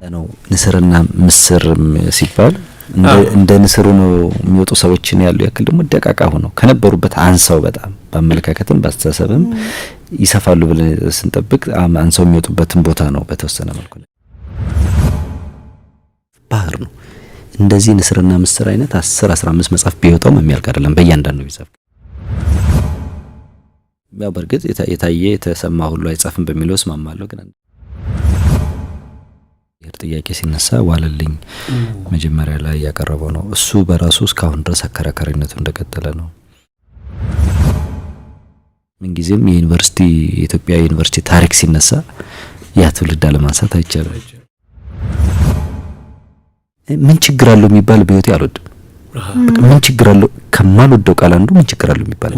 ነው ንስርና ምስር ሲባል እንደ ንስሩ ነው የሚወጡ ሰዎችን ያሉ ያክል ደግሞ ደቃቃ ሆነው ከነበሩበት አንሳው በጣም በአመለካከትም ባስተሳሰብም ይሰፋሉ ብለን ስንጠብቅ አንሳው የሚወጡበትን ቦታ ነው በተወሰነ መልኩ ባህር ነው። እንደዚህ ንስርና ምስር አይነት 10 15 መጽሐፍ ቢወጣው የሚያልቅ አይደለም በእያንዳንዱ ቢጻፍ። ያው በርግጥ የታየ የተሰማ ሁሉ አይጻፍም በሚለው እስማማለሁ። ግን ጥያቄ ሲነሳ ዋለልኝ መጀመሪያ ላይ ያቀረበው ነው። እሱ በራሱ እስካሁን ድረስ አከራካሪነቱ እንደቀጠለ ነው። ምንጊዜም የዩኒቨርሲቲ የኢትዮጵያ ዩኒቨርሲቲ ታሪክ ሲነሳ ያ ትውልድ አለማንሳት አይቻልም። ምን ችግር አለው የሚባል በህይወቴ አልወድም። ምን ችግር አለው ከማልወደው ቃል አንዱ ምን ችግር አለው የሚባል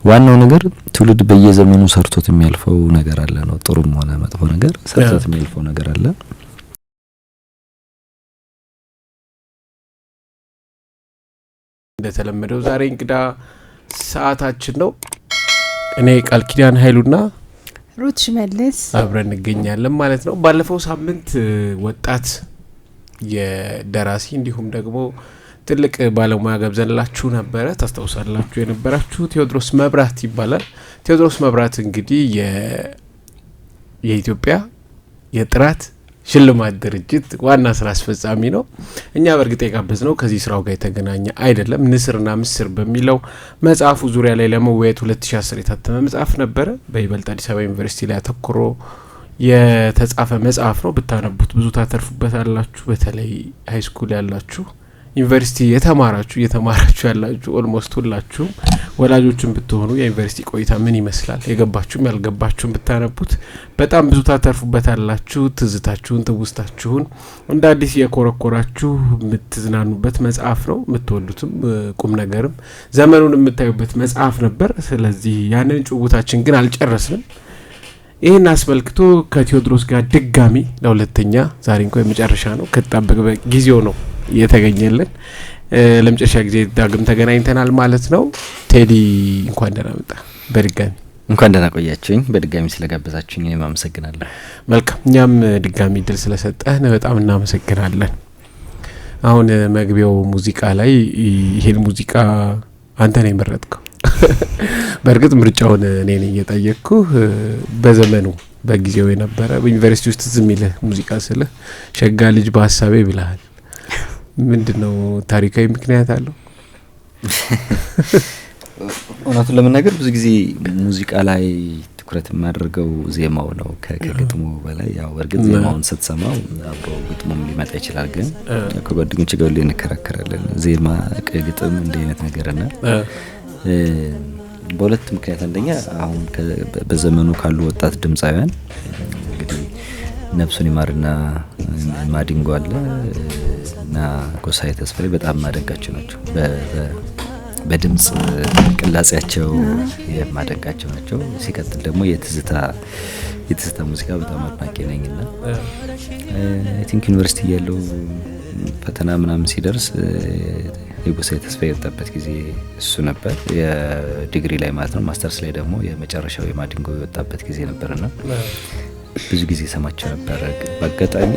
ዋናው ነገር ትውልድ በየዘመኑ ሰርቶት የሚያልፈው ነገር አለ ነው። ጥሩም ሆነ መጥፎ ነገር ሰርቶት የሚያልፈው ነገር አለ። እንደተለመደው ዛሬ እንግዳ ሰዓታችን ነው። እኔ ቃል ኪዳን ኃይሉና ሩት ሽመልስ አብረን እንገኛለን ማለት ነው። ባለፈው ሳምንት ወጣት የደራሲ እንዲሁም ደግሞ ትልቅ ባለሙያ ገብዘንላችሁ ነበር። ታስተውሳላችሁ የነበራችሁ ቴዎድሮስ መብራት ይባላል። ቴዎድሮስ መብራት እንግዲህ የኢትዮጵያ የጥራት ሽልማት ድርጅት ዋና ስራ አስፈጻሚ ነው። እኛ በርግጥ የጋበዝነው ከዚህ ስራው ጋር የተገናኘ አይደለም። ንስርና ምስር በሚለው መጽሐፉ ዙሪያ ላይ ለመወያየት 2010 የታተመ መጽሐፍ ነበር። በይበልጥ አዲስ አበባ ዩኒቨርሲቲ ላይ አተኩሮ የተጻፈ መጽሐፍ ነው። ብታነቡት ብዙ ታተርፉበታላችሁ። በተለይ ሃይ ስኩል ያላችሁ ዩኒቨርሲቲ የተማራችሁ ያላችሁ ኦልሞስት ሁላችሁም ወላጆችን ብትሆኑ የዩኒቨርሲቲ ቆይታ ምን ይመስላል የገባችሁም ያልገባችሁም ብታነቡት በጣም ብዙ ታተርፉበታላችሁ። ትዝታችሁን ትውስታችሁን እንደ አዲስ የኮረኮራችሁ የምትዝናኑበት መጽሐፍ ነው። የምትወዱትም ቁም ነገርም ዘመኑን የምታዩበት መጽሐፍ ነበር። ስለዚህ ያንን ጭውውታችን ግን አልጨረስንም። ይሄን አስመልክቶ ከቴዎድሮስ ጋር ድጋሚ ለሁለተኛ ዛሬ እንኳን የመጨረሻ ነው ከተጣበቀ ጊዜው ነው የተገኘልን። ለምጨሻ ጊዜ ዳግም ተገናኝተናል ማለት ነው። ቴዲ እንኳን ደህና መጣ። በድጋሚ እንኳን ደህና ቆያችሁኝ። በድጋሚ ስለጋበዛችሁኝ እኔም አመሰግናለሁ። መልካም። እኛም ድጋሚ እድል ስለሰጠህ በጣም እናመሰግናለን። አሁን መግቢያው ሙዚቃ ላይ ይሄን ሙዚቃ አንተ ነው የመረጥከው። በርግጥ ምርጫውን እኔ ነኝ የጠየቅኩህ። በዘመኑ በጊዜው የነበረ በዩኒቨርሲቲ ውስጥ ዝም ይልህ ሙዚቃ ስለ ሸጋ ልጅ በሐሳቤ ብለሃል። ምንድነው ታሪካዊ ምክንያት አለው? እውነቱን ለመናገር ብዙ ጊዜ ሙዚቃ ላይ ትኩረት የማደርገው ዜማው ነው ከግጥሙ በላይ። ያው በርግጥ ዜማውን ስትሰማው አብሮ ግጥሙም ሊመጣ ይችላል። ግን ከጓደኞቼ ጋር ልንከራከራለን ዜማ ከግጥም እንደ አይነት ነገርና በሁለት ምክንያት። አንደኛ አሁን በዘመኑ ካሉ ወጣት ድምጻውያን እንግዲህ ነፍሱን ይማርና ማዲንጎ አለ እና ጎሳዬ ተስፋዬ በጣም ማደንቃቸው ናቸው። በድምጽ ቅላጼያቸው የማደንቃቸው ናቸው። ሲቀጥል ደግሞ የትዝታ ሙዚቃ በጣም አድናቂ ነኝና አይ ቲንክ ዩኒቨርሲቲ ያለው ፈተና ምናምን ሲደርስ የጎሳዬ ተስፋዬ የወጣበት ጊዜ እሱ ነበር። የዲግሪ ላይ ማለት ነው። ማስተርስ ላይ ደግሞ የመጨረሻው የማዲንጎ የወጣበት ጊዜ ነበርና ብዙ ጊዜ ሰማቸው ነበር። በአጋጣሚ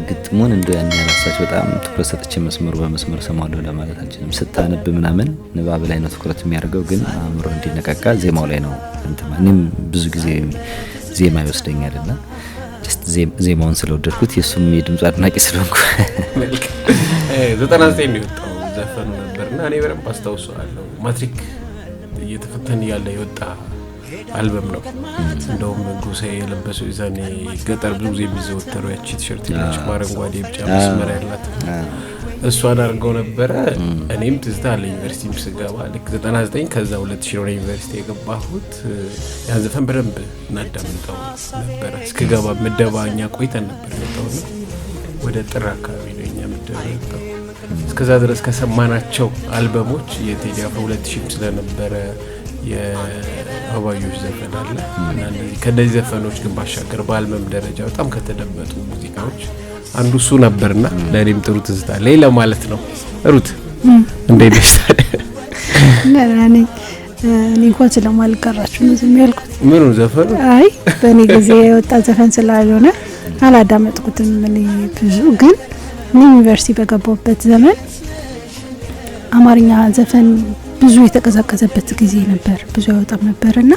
ግጥሙን እንደ ያን ያላሳች በጣም ትኩረት ሰጥቼ መስመሩ በመስመር ሰማለሁ ለማለት አልችልም። ስታነብ ምናምን ንባብ ላይ ነው ትኩረት የሚያደርገው፣ ግን አእምሮ እንዲነቃቃ ዜማው ላይ ነው እንትን። እኔም ብዙ ጊዜ ዜማ ይወስደኛልና ጀስት ዜማውን ስለወደድኩት የሱም የድምጽ አድናቂ ስለሆንኩ 99 የወጣው ዘፈኑ ነበርና እኔ በደንብ አስታውሰዋለሁ። ማትሪክ እየተፈተን ያለ የወጣ አልበም ነው። እንደውም ጎሳዬ የለበሰው ይዛኔ ገጠር ብዙ ጊዜ የሚዘወተረው ያቺ ቲሸርት ልጅ አረንጓዴ ቢጫ መስመር ያላት እሷን አድርገው ነበረ። እኔም ትዝታ አለ ዩኒቨርሲቲ ስገባ ልክ 99 ከዛ 2000 ነው ዩኒቨርሲቲ የገባሁት። ያን ዘፈን በደንብ እናዳምጠው ነበረ። እስከገባ ምደባኛ ቆይተን ነበር የወጣው ነው። ወደ ጥር አካባቢ ነው እኛ ምደባ የወጣው። እስከዛ ድረስ ከሰማናቸው አልበሞች የቴዲ አፍሮ 2000 ስለነበረ የአባዮች ዘፈን አለ እና ከነዚህ ዘፈኖች ግን ባሻገር በአልበም ደረጃ በጣም ከተደመጡ ሙዚቃዎች አንዱ እሱ ነበርና ለኔም ጥሩ ትዝታ ሌላ ማለት ነው። ሩት እንዴት ነሽ? ለራኔ እኔ እንኳን ስለማልቀራችሁ ነው ዝም ያልኩት። ምኑ ዘፈኑ? አይ በእኔ ጊዜ የወጣ ዘፈን ስላልሆነ አላዳመጥኩትም። እኔ ብዙ ግን እኔ ዩኒቨርሲቲ በገባሁበት ዘመን አማርኛ ዘፈን ብዙ የተቀዘቀዘበት ጊዜ ነበር፣ ብዙ አይወጣም ነበርና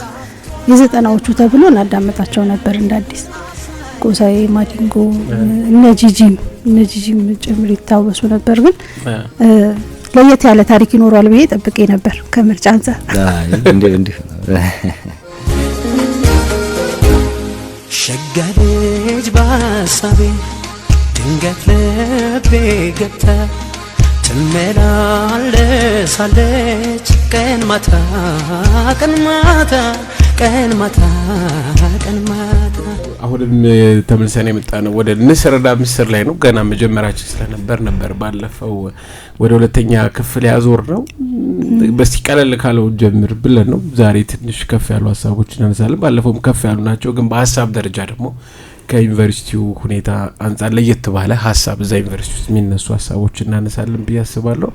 የዘጠናዎቹ ተብሎ እናዳመጣቸው ነበር እንደ አዲስ። ጎሳዬ፣ ማዲንጎ፣ እነ ጂጂም ጭምር ይታወሱ ነበር። ግን ለየት ያለ ታሪክ ይኖራል ብዬ ጠብቄ ነበር ከምርጫ አንፃር። እንዴ ሸጋዴጅ ባሳቤ ድንገት ልቤ ገብታ ትመላለሳለች ቀን ማታ ቀን ማታ ቀን ማታ ቀን ማታ። አሁንም ተመልሰን የመጣነው ወደ ንስርና ምስር ላይ ነው። ገና መጀመራችን ስለነበር ባለፈው ወደ ሁለተኛ ክፍል ያዞር ነው። በስቲ ቀለል ካለው ጀምር ብለን ነው። ዛሬ ትንሽ ከፍ ያሉ ሀሳቦች እናነሳለን። ባለፈውም ከፍ ያሉ ናቸው፣ ግን በሀሳብ ደረጃ ደግሞ ከዩኒቨርሲቲው ሁኔታ አንፃር ለየት ባለ ሀሳብ እዛ ዩኒቨርሲቲ ውስጥ የሚነሱ ሀሳቦች እናነሳለን ብዬ አስባለሁ።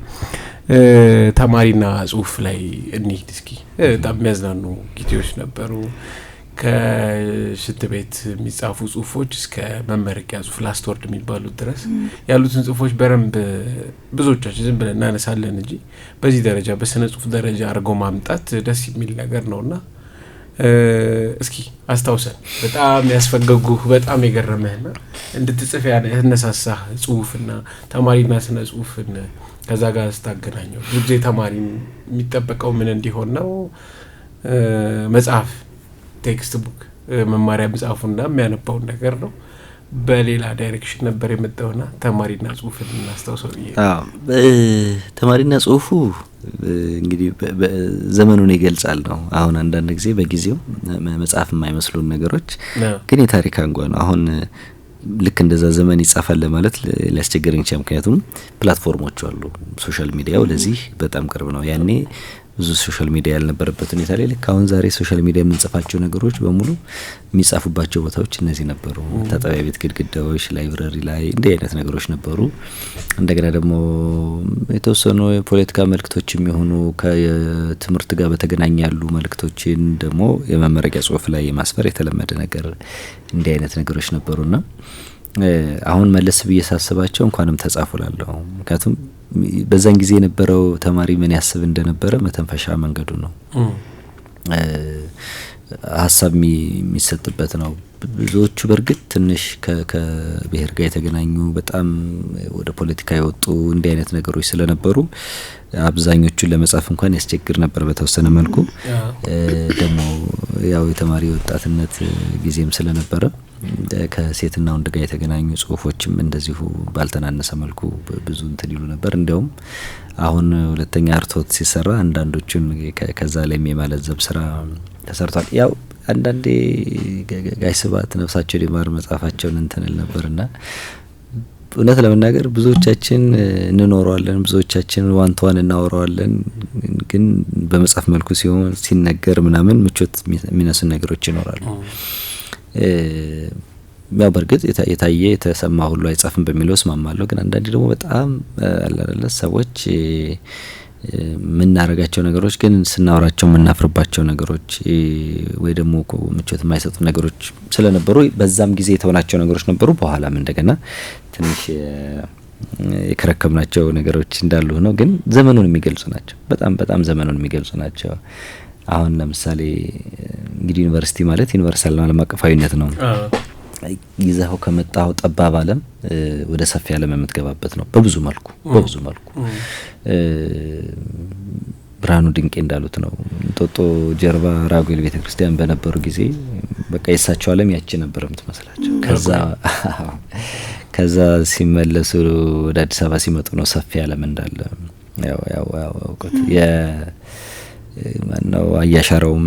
ተማሪና ጽሁፍ ላይ እንሂድ እስኪ። በጣም የሚያዝናኑ ጊዜዎች ነበሩ። ከሽንት ቤት የሚጻፉ ጽሁፎች እስከ መመረቂያ ጽሁፍ ላስት ወርድ የሚባሉት ድረስ ያሉትን ጽሁፎች በረንብ ብዙዎቻችን ዝም ብለን እናነሳለን እንጂ በዚህ ደረጃ በስነ ጽሁፍ ደረጃ አድርጎ ማምጣት ደስ የሚል ነገር ነውና እስኪ አስታውሰን። በጣም ያስፈገጉህ በጣም የገረመህና እንድትጽፍ ያነሳሳህ ጽሁፍና ተማሪና ስነ ጽሁፍን ከዛ ጋር ስታገናኘው። ብዙ ጊዜ ተማሪ የሚጠበቀው ምን እንዲሆን ነው? መጽሐፍ ቴክስት ቡክ መማሪያ መጽሐፉና የሚያነባው ነገር ነው። በሌላ ዳይሬክሽን ነበር የመጣውና ተማሪና ጽሁፍን እናስታውሰው። ተማሪና ጽሁፉ እንግዲህ ዘመኑን ይገልጻል ነው። አሁን አንዳንድ ጊዜ በጊዜው መጽሐፍ የማይመስሉን ነገሮች ግን የታሪክ አንጓ ነው። አሁን ልክ እንደዛ ዘመን ይጻፋል ማለት ሊያስቸግረኝ ይችላል። ምክንያቱም ፕላትፎርሞች አሉ። ሶሻል ሚዲያው ለዚህ በጣም ቅርብ ነው። ያኔ ብዙ ሶሻል ሚዲያ ያልነበረበት ሁኔታ ላይ ልክ አሁን ዛሬ ሶሻል ሚዲያ የምንጽፋቸው ነገሮች በሙሉ የሚጻፉባቸው ቦታዎች እነዚህ ነበሩ። መታጠቢያ ቤት ግድግዳዎች፣ ላይብረሪ ላይ እንዲህ አይነት ነገሮች ነበሩ። እንደገና ደግሞ የተወሰኑ የፖለቲካ መልእክቶችም የሆኑ ከትምህርት ጋር በተገናኘ ያሉ መልእክቶችን ደግሞ የመመረቂያ ጽሁፍ ላይ የማስፈር የተለመደ ነገር እንዲህ አይነት ነገሮች ነበሩና አሁን መለስ ብዬ ሳስባቸው እንኳንም ተጻፉላለሁ። ምክንያቱም በዛን ጊዜ የነበረው ተማሪ ምን ያስብ እንደነበረ መተንፈሻ መንገዱ ነው። ሀሳብ የሚሰጥበት ነው። ብዙዎቹ በርግጥ ትንሽ ከብሔር ጋር የተገናኙ በጣም ወደ ፖለቲካ የወጡ እንዲህ አይነት ነገሮች ስለነበሩ አብዛኞቹን ለመጻፍ እንኳን ያስቸግር ነበር በተወሰነ መልኩ። ደግሞ ያው የተማሪ ወጣትነት ጊዜም ስለነበረ ከሴትና ወንድ ጋር የተገናኙ ጽሁፎችም እንደዚሁ ባልተናነሰ መልኩ ብዙ እንትን ይሉ ነበር። እንዲያውም አሁን ሁለተኛ አርቶት ሲሰራ አንዳንዶቹን ከዛ ላይ የማለዘብ ስራ ተሰርቷል። ያው አንዳንዴ ጋይ ስብሐት ነፍሳቸው ሊማር መጽሐፋቸውን እንትንል ነበርና እውነት ለመናገር ብዙዎቻችን እንኖረዋለን፣ ብዙዎቻችን ዋንቷን እናወራዋለን። ግን በመጽሐፍ መልኩ ሲሆን ሲነገር ምናምን ምቾት የሚነሱ ነገሮች ይኖራሉ። ያው በርግጥ የታየ የተሰማ ሁሉ አይጻፍም በሚለው እስማማለሁ። ግን አንዳንዴ ደግሞ በጣም አላላለ ሰዎች ምናረጋቸው ነገሮች ግን ስናወራቸው ምናፍርባቸው ነገሮች ወይ ደግሞ ምቾት የማይሰጡ ነገሮች ስለነበሩ በዛም ጊዜ የተሆናቸው ነገሮች ነበሩ። በኋላም እንደገና ትንሽ የከረከምናቸው ነገሮች እንዳሉ ሆነው ግን ዘመኑን የሚገልጹ ናቸው። በጣም ዘመኑን የሚገልጹ ናቸው። አሁን ለምሳሌ እንግዲህ ዩኒቨርሲቲ ማለት ዩኒቨርሳል ዓለም አቀፋዊነት ነው። ይዘው ከመጣው ጠባብ ዓለም ወደ ሰፊ ዓለም የምትገባበት ነው። በብዙ መልኩ ብርሃኑ ድንቄ እንዳሉት ነው። ጦጦ ጀርባ ራጉኤል ቤተክርስቲያን በነበሩ ጊዜ በቃ የሳቸው ዓለም ያቺ ነበር የምትመስላቸው። ከዛ ሲመለሱ ወደ አዲስ አበባ ሲመጡ ነው ሰፊ ዓለም እንዳለ ያው አውቀት ማነው አያሻራውም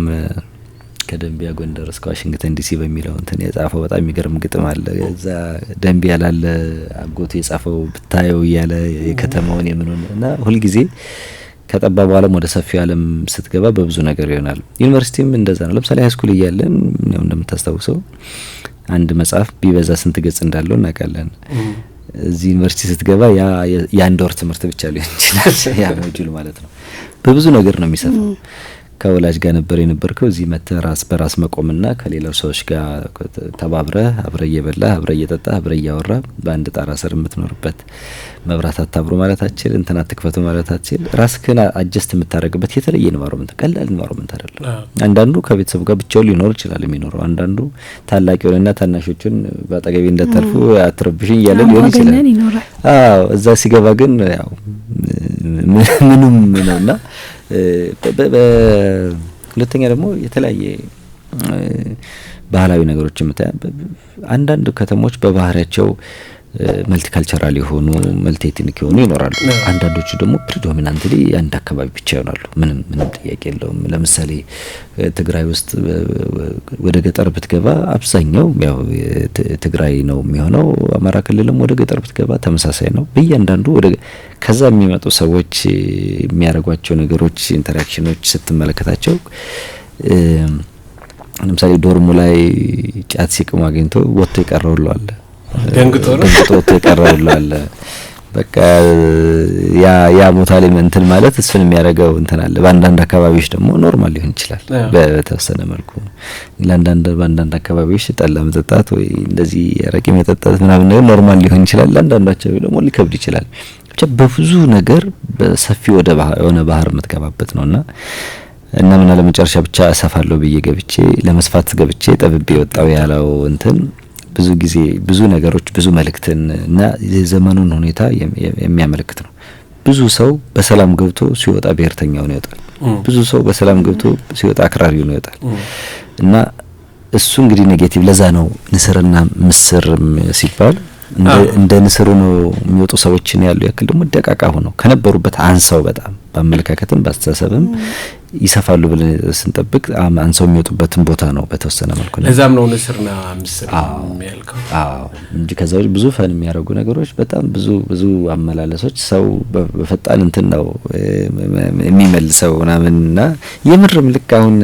ከደንቢያ ጎንደር እስከ ዋሽንግተን ዲሲ በሚለው እንትን የጻፈው በጣም የሚገርም ግጥም አለ። እዛ ደንቢያ ያለ አጎቱ የጻፈው ብታየው ያለ የከተማውን የምንሆንና ሁሉ ጊዜ ከጠባቡ ዓለም ወደ ሰፊው ዓለም ስትገባ በብዙ ነገር ይሆናል። ዩኒቨርሲቲም እንደዛ ነው። ለምሳሌ ሃይስኩል እያለን ነው እንደምታስታውሰው አንድ መጽሐፍ ቢበዛ ስንት ገጽ እንዳለው እናውቃለን። እዚህ ዩኒቨርሲቲ ስትገባ ያ የአንድ ወር ትምህርት ብቻ ሊሆን ይችላል ያ ሞጁል ማለት ነው። በብዙ ነገር ነው የሚሰፋው። ከወላጅ ጋር ነበር የነበርከው እዚህ መተህ ራስ በራስ መቆምና ከሌላው ሰዎች ጋር ተባብረህ አብረህ እየበላህ አብረህ እየጠጣህ አብረህ እያወራህ በአንድ ጣራ ስር የምትኖርበት መብራት አታብሩ ማለታችን እንትና አትክፈቱ ማለታችን ራስህን አጀስት የምታደርግበት የተለየ ኢንቫይሮንመንት ቀላል ኢንቫይሮንመንት አይደለም። አንዳንዱ ከቤተሰቡ ጋር ብቻውን ሊኖር ይችላል የሚኖረው። አንዳንዱ ታላቅ የሆነና ታናሾቹን በአጠገቤ እንደተርፉ አትረብሽኝ እያለ ሊሆን ይችላል። አዎ እዛ ሲገባ ግን ያው ምንም ነውና ሁለተኛ ደግሞ የተለያየ ባህላዊ ነገሮች የምታይ አንዳንድ ከተሞች በባህሪያቸው መልቲካልቸራል የሆኑ መልቲ ኤትኒክ የሆኑ ይኖራሉ። አንዳንዶቹ ደግሞ ፕሪዶሚናንትሊ አንድ አካባቢ ብቻ ይሆናሉ። ምንም ጥያቄ የለውም። ለምሳሌ ትግራይ ውስጥ ወደ ገጠር ብትገባ አብዛኛው ያው ትግራይ ነው የሚሆነው። አማራ ክልልም ወደ ገጠር ብትገባ ተመሳሳይ ነው። በእያንዳንዱ ወደ ከዛ የሚመጡ ሰዎች የሚያደርጓቸው ነገሮች ኢንተራክሽኖች ስትመለከታቸው ለምሳሌ ዶርሙ ላይ ጫት ሲቅሙ አግኝቶ ወጥቶ ይቀረውል አለ ደንግጦ ወጥቶ ይቀረውል አለ። በቃ ያ ቦታ ላይ እንትን ማለት እሱን የሚያደርገው እንትን አለ። በአንዳንድ አካባቢዎች ደግሞ ኖርማል ሊሆን ይችላል በተወሰነ መልኩ። በአንዳንድ አካባቢዎች ጠላ መጠጣት ወይ እንደዚህ አረቄ መጠጣት ምናምን ነገር ኖርማል ሊሆን ይችላል። ለአንዳንዳቸው ደግሞ ሊከብድ ይችላል። ብቻ በብዙ ነገር በሰፊ ወደ የሆነ ባህር የምትገባበት ነውና እና ምን አለ መጨረሻ ብቻ እሰፋለሁ ብዬ ገብቼ ለመስፋት ገብቼ ጠብቤ ወጣው ያለው እንትን ብዙ ጊዜ ብዙ ነገሮች ብዙ መልእክትን እና የዘመኑን ሁኔታ የሚያመለክት ነው። ብዙ ሰው በሰላም ገብቶ ሲወጣ ብሔርተኛው ነው ይወጣል። ብዙ ሰው በሰላም ገብቶ ሲወጣ አክራሪው ነው ይወጣል። እና እሱ እንግዲህ ኔጌቲቭ ለዛ ነው ንስርና ምስር ሲባል እንደ ንስሩ ነው የሚወጡ ሰዎችን ያሉ ያክል ደግሞ ደቃቃ ሆነው ከነበሩበት አንሰው በጣም በአመለካከትም በአስተሳሰብም ይሰፋሉ ብለን ስንጠብቅ አንሰው የሚወጡበትን ቦታ ነው በተወሰነ መልኩ ነው። ለዛም ነው ንስርና ምስር የሚያልከው። አዎ እንጂ ከዛው ብዙ ፈን የሚያደርጉ ነገሮች በጣም ብዙ አመላለሶች ሰው በፈጣን እንትን ነው የሚመልሰው ምናምንና የምርም ልክ አሁን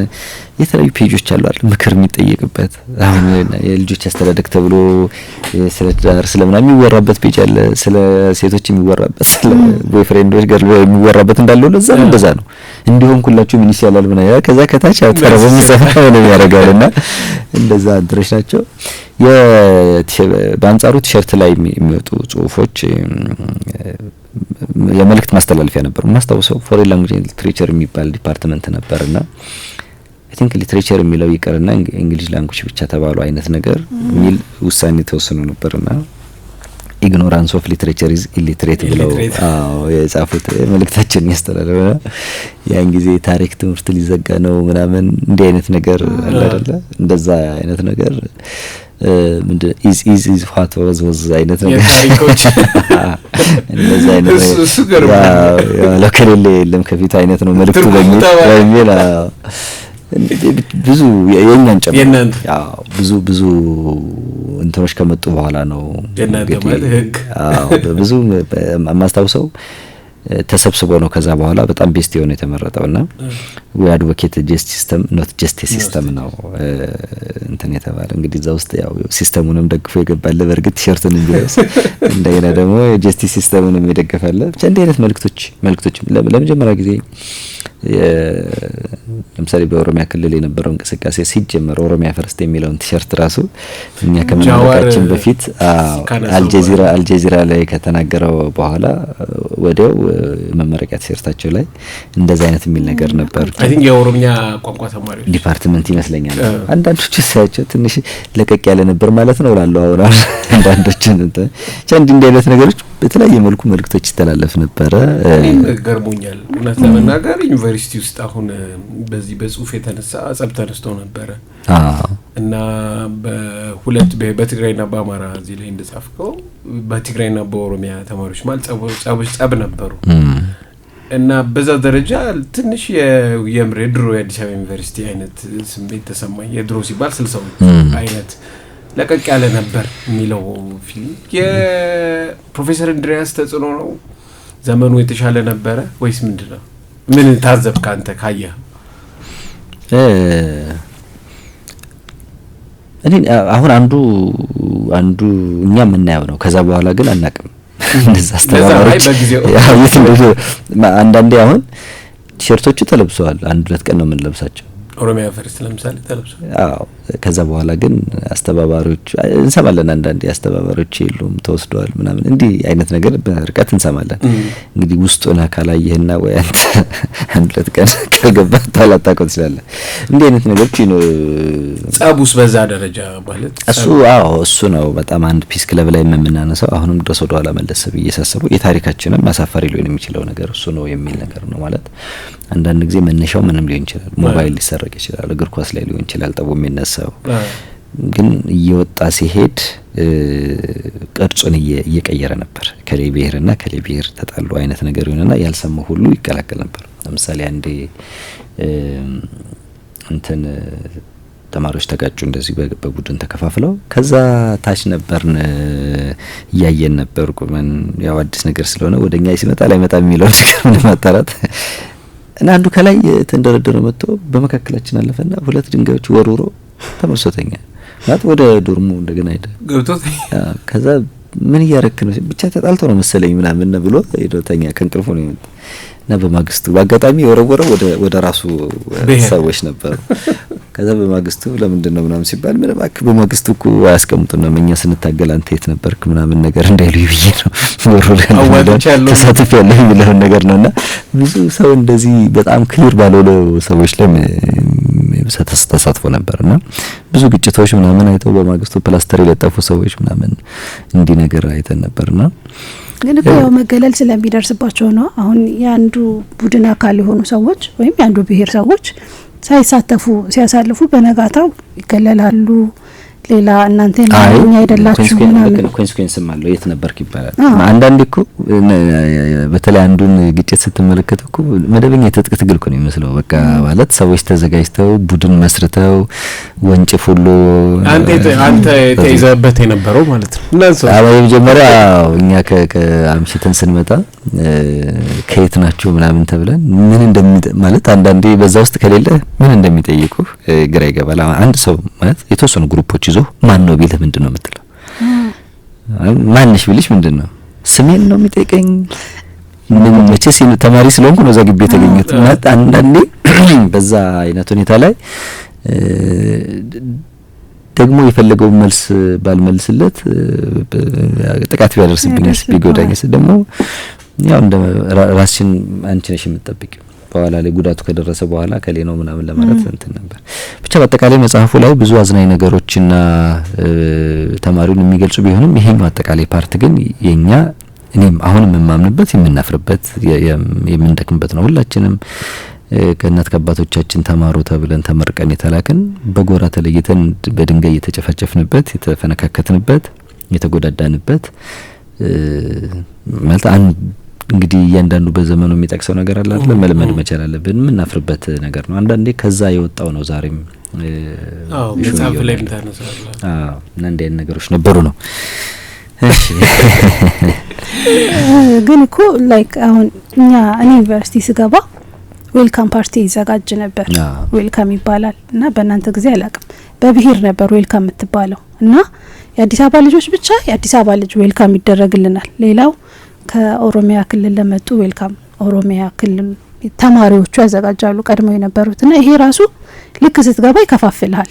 የተለያዩ ፔጆች አሉ አይደል ምክር የሚጠየቅበት አሁን የልጆች አስተዳደግ ተብሎ ስለ ትዳር ስለምናምን የሚወራበት ፔጅ አለ። ስለ ሴቶች የሚወራበት ስለ ቦይፍሬንዶች ጋር የሚወራበት እንዳለው ለዛም እንደዛ ነው። እንዲሁም ሁላችሁ ምን ይሻላል ምን ያ ከዛ ከታች አውጥተው በመጽሐፍ ነው ያደርጋልና እንደዛ ድረሽ ናቸው። በአንጻሩ ቲሸርት ላይ የሚወጡ ጽሁፎች የመልእክት ማስተላለፊያ ነበር። ማስታወሰው ፎሬን ላንጉዌጅ ኤንድ ሊትሬቸር የሚባል ዲፓርትመንት ነበርና አይ ቲንክ ሊትሬቸር የሚለው ይቀርና እንግሊሽ ላንጉዌጅ ብቻ ተባሉ አይነት ነገር ሚል ውሳኔ ተወስኖ ነበርና ኢግኖራንስ ኦፍ ሊትሬቸር ኢዝ ኢሊትሬት ብለው የጻፉት መልእክታችን ያስተላልፈ ያን ጊዜ ታሪክ ትምህርት ሊዘጋ ነው ምናምን እንዲህ አይነት ነገር አለ አይደለ? እንደዛ አይነት ነገር ኢዝ ዋት ዋዝ አይነት ነገር ታሪኮች እንደዛ አይነት ያ ለከሌለ የለም ከፊት አይነት ነው መልእክቱ በሚል ብዙ የኛን ጨምሮ ያው ብዙ እንትኖች ከመጡ በኋላ ነው እንግዲህ ብዙ ማስታወሰው ተሰብስቦ ነው ከዛ በኋላ በጣም ቤስት የሆነ የተመረጠውና we advocate justice system not justice system ነው እንትን የተባለ እንግዲህ እዛ ውስጥ ያው ሲስተሙንም ደግፎ ይገባል በርግጥ ቲሸርቱን እንዲለብስ እንደገና ደግሞ ጀስቲስ ሲስተሙንም ይደግፋል። ብቻ እንደ አይነት መልእክቶች ለመጀመሪያ ጊዜ ለምሳሌ በኦሮሚያ ክልል የነበረው እንቅስቃሴ ሲጀመር ኦሮሚያ ፈርስት የሚለውን ቲሸርት ራሱ እኛ ከመናገራችን በፊት አልጀዚራ ላይ ከተናገረው በኋላ ወዲያው መመረቂያ ቲሸርታቸው ላይ እንደዛ አይነት የሚል ነገር ነበር። አይ ቲንክ የኦሮሚያ ቋንቋ ተማሪዎች ዲፓርትመንት ይመስለኛል። አንዳንዶቹ ሲያቸው ትንሽ ለቀቅ ያለ ነበር ማለት ነው ላለው አሁን አንዳንዶችን እንደ አይነት ነገሮች በተለያየ መልኩ መልእክቶች ይተላለፍ ነበር። ገርሞኛል እውነት ለመናገር ዩኒቨርሲቲ ውስጥ አሁን በዚህ በጽሁፍ የተነሳ ጸብ ተነስቶ ነበር እና በሁለት በትግራይና በአማራ እዚህ ላይ እንደጻፍከው በትግራይና በኦሮሚያ ተማሪዎች ማለት ጸብ ነበሩ እና በዛ ደረጃ ትንሽ የድሮ የአዲስ አበባ ዩኒቨርሲቲ አይነት ስሜት ተሰማኝ። የድሮ ሲባል 60 አይነት ለቀቅ ያለ ነበር የሚለው ፊልም የፕሮፌሰር እንድሪያስ ተጽዕኖ ነው? ዘመኑ የተሻለ ነበረ ወይስ ምንድነው? ምን ታዘብክ አንተ ካየህ? እኔ አሁን አንዱ እኛ የምናየው ነው። ከዛ በኋላ ግን አናቅም። እንደዛ አስተባባሪዎች ያው አንዳንዴ አሁን ቲሸርቶቹ ተለብሰዋል። 1-2 ቀን ነው የምንለብሳቸው ኦሮሚያ ፈርስ ለምሳሌ ተለብሷል። አዎ ከዛ በኋላ ግን አስተባባሪዎች እንሰማለን። አንዳንዴ አስተባባሪዎች የሉም ተወስደዋል ምናምን እንዲህ አይነት ነገር በርቀት እንሰማለን። እንግዲህ ውስጡን ካላየህና ወይ አንተ 1-2 ቀን ካልገባህ ታላጣቀው ትችላለህ። እንዲህ አይነት ነገሮች ነው። ጸቡስ በዛ ደረጃ ማለት እሱ ነው በጣም አንድ ፒስ ክለብ ላይ የምናነሳው። አሁንም ድረስ ወደ ኋላ መለስ እየሳሰበው የታሪካችንን ማሳፈሪ ሊሆን የሚችለው ነገር እሱ ነው የሚል ነገር ነው ማለት። አንዳንድ ጊዜ መነሻው ምንም ሊሆን ይችላል። ሞባይል ሊሰረቅ ይችላል፣ እግር ኳስ ላይ ሊሆን ይችላል ጠቡ የሚነሳው። ግን እየወጣ ሲሄድ ቅርጹን እየቀየረ ነበር። ከሌ ብሔርና ከሌ ብሔር ተጣሉ አይነት ነገር ይሆንና ያልሰማው ሁሉ ይቀላቀል ነበር። ለምሳሌ አንዴ እንትን ተማሪዎች ተጋጩ እንደዚህ በቡድን ተከፋፍለው። ከዛ ታች ነበርን እያየን ነበር ቁመን ያው አዲስ ነገር ስለሆነ ወደኛ ሲመጣ ላይ መጣ የሚለው ነገር ምን ማጣራት እና አንዱ ከላይ ተንደረደረ መጥቶ በመካከላችን አለፈና 2 ድንጋዮች ወርውሮ ተመርሶተኛ ማለት ወደ ዶርሙ እንደገና ሄደ ገብቶት። ከዛ ምን እያረክ ነው ብቻ ተጣልቶ ነው መሰለኝ ምናምን ብሎ ሄዶተኛ ከእንቅልፉ ነው የመጣ እና በማግስቱ በአጋጣሚ የወረወረው ወደ ራሱ ሰዎች ነበሩ። ከዛ በማግስቱ ለምንድን ነው ምናምን ሲባል ምን ባክ በማግስቱ እኮ አያስቀምጡን ነው እኛ ስንታገል አንተ የት ነበርክ ምናምን ነገር እንዳይሉ ይብዬ ነው ወሮለ ተሳትፍ ያለው የሚለው ነገር ነውና ብዙ ሰው እንደዚህ በጣም ክሊር ባለው ሰዎች ላይ ተሳትፎ ነበርና ብዙ ግጭቶች ምናምን አይተው በማግስቱ ፕላስተር የለጠፉ ሰዎች ምናምን እንዲህ ነገር አይተን ነበርና ግን እኮ ያው መገለል ስለሚደርስባቸው ነው። አሁን ያንዱ ቡድን አካል የሆኑ ሰዎች ወይም ያንዱ ብሔር ሰዎች ሳይሳተፉ ሲያሳልፉ በነጋታው ይገለላሉ። ሌላ እናንተ ማንኛ አይደላችሁ ምናምን ኮንሲኩዌንስ ማለት የት ነበርክ ይባላል። አንዳንዴ እኮ በተለይ አንዱን ግጭት ስትመለከት እኮ መደበኛ የትጥቅ ትግል እኮ ነው የሚመስለው። በቃ ማለት ሰዎች ተዘጋጅተው ቡድን መስርተው ወንጭፍ ሁሉ አንተ ተይዘበት የነበረው ማለት ነው። እናንተ መጀመሪያ እኛ ከአምሽተን ስንመጣ ከየት ናችሁ ምናምን ተብለን ምን ማለት አንዳንዴ በዛ ውስጥ ከሌለ ምን እንደሚጠይቁ ግራ ይገባል። አንድ ሰው ማለት የተወሰኑ ግሩፖች ይዞ ማን ነው ቢልህ ምንድነው የምትለው? ማንሽ ቢልሽ ምንድነው ስሜን ነው የሚጠይቀኝ? ምን መቼስ ተማሪ ስለሆንኩ ነው እዛ ግቢ የተገኘሁት ማለት አንዳንዴ በዛ አይነት ሁኔታ ላይ ደግሞ የፈለገው መልስ ባልመልስለት ጥቃት ቢያደርስብኝስ ቢጎዳኝስ ደግሞ ያው እንደ ራስሽን አንቺ ነሽ የምትጠብቂው በኋላ ላይ ጉዳቱ ከደረሰ በኋላ ከሌ ነው ምናምን ለማለት እንትን ነበር። ብቻ በአጠቃላይ መጽሐፉ ላይ ብዙ አዝናኝ ነገሮችና ተማሪውን የሚገልጹ ቢሆንም ይሄኛው አጠቃላይ ፓርት ግን የኛ እኔም አሁንም የማምንበት የምናፍርበት የምንደክምበት ነው። ሁላችንም ከእናት ከአባቶቻችን ተማሩ ተብለን ተመርቀን የተላከን በጎራ ተለይተን በድንጋይ የተጨፈጨፍንበት የተፈነካከትንበት የተጎዳዳንበት ማለት እንግዲህ እያንዳንዱ በዘመኑ የሚጠቅሰው ነገር አለ አይደል? መልመድ መቻል አለብን። የምናፍርበት ነገር ነው። አንዳንዴ ከዛ የወጣው ነው ዛሬም መጽሐፍ ላይ እንታነሳለን። እና እንደ አይነት ነገሮች ነበሩ ነው። እሺ ግን እኮ ላይክ አሁን እኔ ዩኒቨርሲቲ ስገባ ዌልካም ፓርቲ ይዘጋጅ ነበር። ዌልካም ይባላል እና በእናንተ ጊዜ አላውቅም በብሄር ነበር ዌልካም የምትባለው እና የአዲስ አበባ ልጆች ብቻ የአዲስ አበባ ልጅ ዌልካም ይደረግልናል። ሌላው ከኦሮሚያ ክልል ለመጡ ዌልካም ኦሮሚያ ክልል ተማሪዎቹ ያዘጋጃሉ ቀድሞ የነበሩትና ይሄ ራሱ ልክ ስትገባ ይከፋፍልሃል።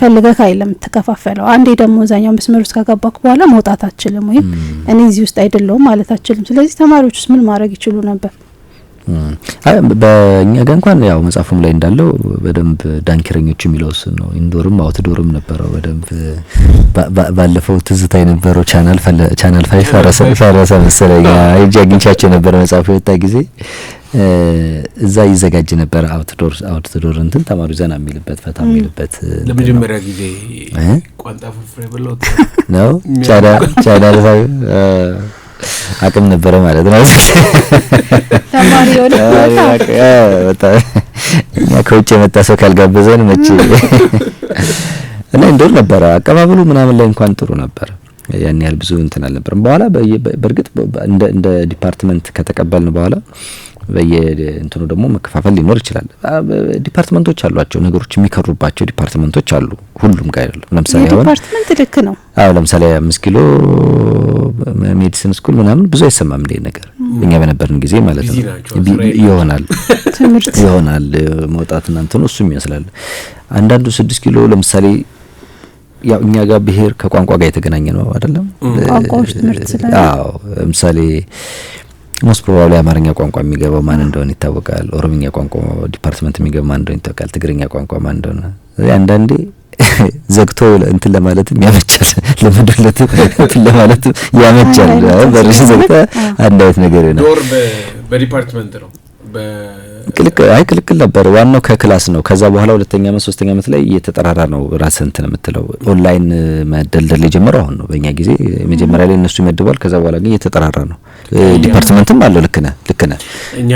ፈልገህ አይደለም ተከፋፈለው። አንዴ ደግሞ ዛኛው መስመር ውስጥ ከገባክ በኋላ መውጣት አትችልም ወይ እኔ እዚህ ውስጥ አይደለሁም ማለት አትችልም። ስለዚህ ተማሪዎቹስ ምን ማድረግ ይችሉ ነበር? በእኛ ጋር እንኳን ያው መጽሐፉም ላይ እንዳለው በደንብ ዳንኪረኞች የሚለውስ ነው። ኢንዶርም አውትዶርም ነበረው በደንብ ባለፈው ትዝታ የነበረው ቻናል 5 ፈረሰ መሰለኝ አይጄ አግኝቻቸው ነበር መጽሐፉ የወጣ ጊዜ እዛ ይዘጋጅ ነበር። አውትዶር እንትን ተማሪው ዘና የሚልበት ፈታ የሚልበት ለመጀመሪያ ጊዜ ቋንጣ ፍርፍሬ ብለው ነው ቻናል አቅም ነበረ ማለት ነው። ተማሪ ወደ እኛ ከውጭ የመጣ ሰው ካልጋበዘን መቼ እና እንደው ነበር አቀባበሉ ምናምን ላይ እንኳን ጥሩ ነበር። ያን ያህል ብዙ እንትን አልነበረም። በኋላ በርግጥ እንደ ዲፓርትመንት ከተቀበልን በኋላ በየእንትኑ ደግሞ መከፋፈል ሊኖር ይችላል። ዲፓርትመንቶች አሏቸው፣ ነገሮች የሚከሩባቸው ዲፓርትመንቶች አሉ። ሁሉም ጋር አይደለም። ለምሳሌ አሁን ዲፓርትመንት ልክ ነው። ለምሳሌ 5 ኪሎ ሜዲሲን ስኩል ምናምን ብዙ አይሰማም እንደ ነገር እኛ በነበርን ጊዜ ማለት ነው ይሆናል ትምህርት ይሆናል መውጣትና እንትኑ እሱም ይመስላል። አንዳንዱ 6 ኪሎ ለምሳሌ ያው እኛ ጋር ብሄር ከቋንቋ ጋር የተገናኘ ነው አይደለም? ቋንቋዎች ትምህርት ስላለ ለምሳሌ ሞስት ፕሮባብሊ አማርኛ ቋንቋ የሚገባው ማን እንደሆነ ይታወቃል። ኦሮምኛ ቋንቋ ዲፓርትመንት የሚገባው ማን እንደሆነ ይታወቃል። ትግርኛ ቋንቋ ማን እንደሆነ አንዳንዴ ዘግቶ እንትን ለማለትም ያመቻል፣ ለመድለት እንትን ለማለትም ያመቻል። በርሽ ዘግታ አንድ አይነት ነገር ነው። ዶር በዲፓርትመንት ነው ክልክል ነበር። ዋናው ከክላስ ነው። ከዛ በኋላ ሁለተኛ አመት ሶስተኛ አመት ላይ እየተጠራራ ነው ራስ እንትን የምትለው ኦንላይን መደልደል የጀመረው አሁን ነው። በእኛ ጊዜ መጀመሪያ ላይ እነሱ ይመድባል። ከዛ በኋላ ግን እየተጠራራ ነው። ዲፓርትመንትም አለው። ልክ ነህ። እኛ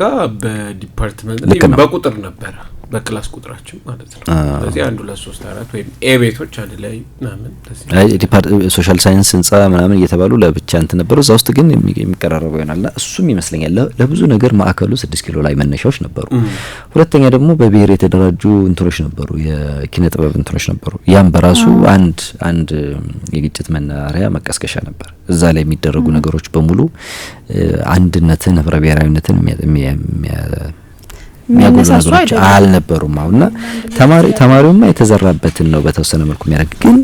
ጋር በዲፓርትመንት በቁጥር ነበር፣ በክላስ ቁጥራችን ማለት ነው። ስለዚህ 1 2 3 4 ወይም ኤ ቤቶች አንድ ላይ ምናምን ሶሻል ሳይንስ ህንጻ ምናምን እየተባሉ ለብቻ እንትን ነበሩ። እዛ ውስጥ ግን የሚቀራረበው ይሆናልና እሱም ይመስለኛል ለብዙ ነገር ማዕከሉ 6 ኪሎ ላይ መነሻዎች ነበሩ። ሁለተኛ ደግሞ በብሔር የተደራጁ እንትኖች ነበሩ፣ የኪነ ጥበብ እንትኖች ነበሩ። ያም በራሱ አንድ የግጭት መናሪያ መቀስቀሻ ነበር። እዛ ላይ የሚደረጉ ነገሮች በሙሉ አንድነትን፣ ህብረ ብሔራዊነትን የሚያነሳሱ አልነበሩም። አሁንና ተማሪውማ የተዘራበትን ነው በተወሰነ መልኩ የሚያደርግ። ግን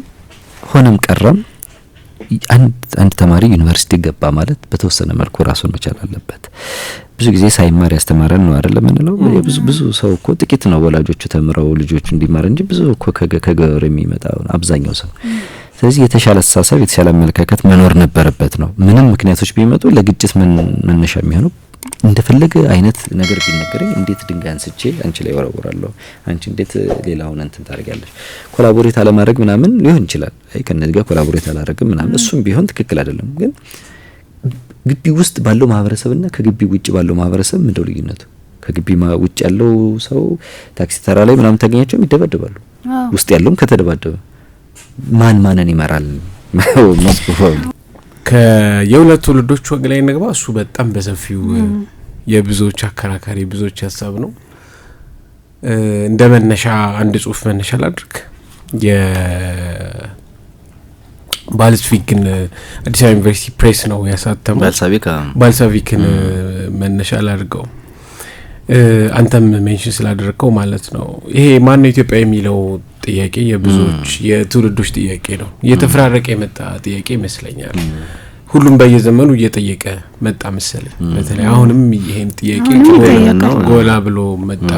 ሆነም ቀረም አንድ ተማሪ ዩኒቨርሲቲ ገባ ማለት በተወሰነ መልኩ ራሱን መቻል አለበት። ብዙ ጊዜ ሳይማር ያስተማረን ነው አይደለም እንለው። ብዙ ሰው እኮ ጥቂት ነው ወላጆቹ ተምረው ልጆቹ እንዲማር እንጂ ብዙ እኮ ከገበሬ የሚመጣው አብዛኛው ሰው። ስለዚህ የተሻለ አስተሳሰብ የተሻለ አመለካከት መኖር ነበረበት ነው። ምንም ምክንያቶች ቢመጡ ለግጭት መነሻ የሚሆነው እንደፈለገ አይነት ነገር ቢነገረኝ እንዴት ድንጋይ አንስቼ አንቺ ላይ ወረወራለሁ፣ አንቺ እንዴት ሌላውን እንትን ታደርጋለሽ፣ ኮላቦሬት አለማድረግ ምናምን ሊሆን ይችላል። ከነዚህ ጋር ኮላቦሬት አላደርግም ምናምን እሱም ቢሆን ትክክል አይደለም። ግን ግቢ ውስጥ ባለው ማህበረሰብና ከግቢ ውጭ ባለው ማህበረሰብ ምንድነው ልዩነቱ? ከግቢ ውጭ ያለው ሰው ታክሲ ተራ ላይ ምናምን ታገኛቸው ይደበደባሉ። ውስጥ ያለውም ከተደባደበ ማንን ይመራል? ከየሁለት ትውልዶች ወግ ላይ እንግባ። እሱ በጣም በሰፊው የብዙዎች አከራካሪ ብዙዎች ሀሳብ ነው። እንደ መነሻ አንድ ጽሁፍ መነሻ ላድርግ። ባልሳቪክን አዲስ አበባ ዩኒቨርሲቲ ፕሬስ ነው ያሳተመው። ባልሳቪክን መነሻ ላድርገው። አንተም ሜንሽን ስላደረከው ማለት ነው። ይሄ ማን ነው ኢትዮጵያ የሚለው ጥያቄ የብዙዎች የትውልዶች ጥያቄ ነው። እየተፈራረቀ የመጣ ጥያቄ ይመስለኛል። ሁሉም በየዘመኑ እየጠየቀ መጣ መሰለኝ። በተለይ አሁንም ይሄን ጥያቄ ጎላ ብሎ መጣ።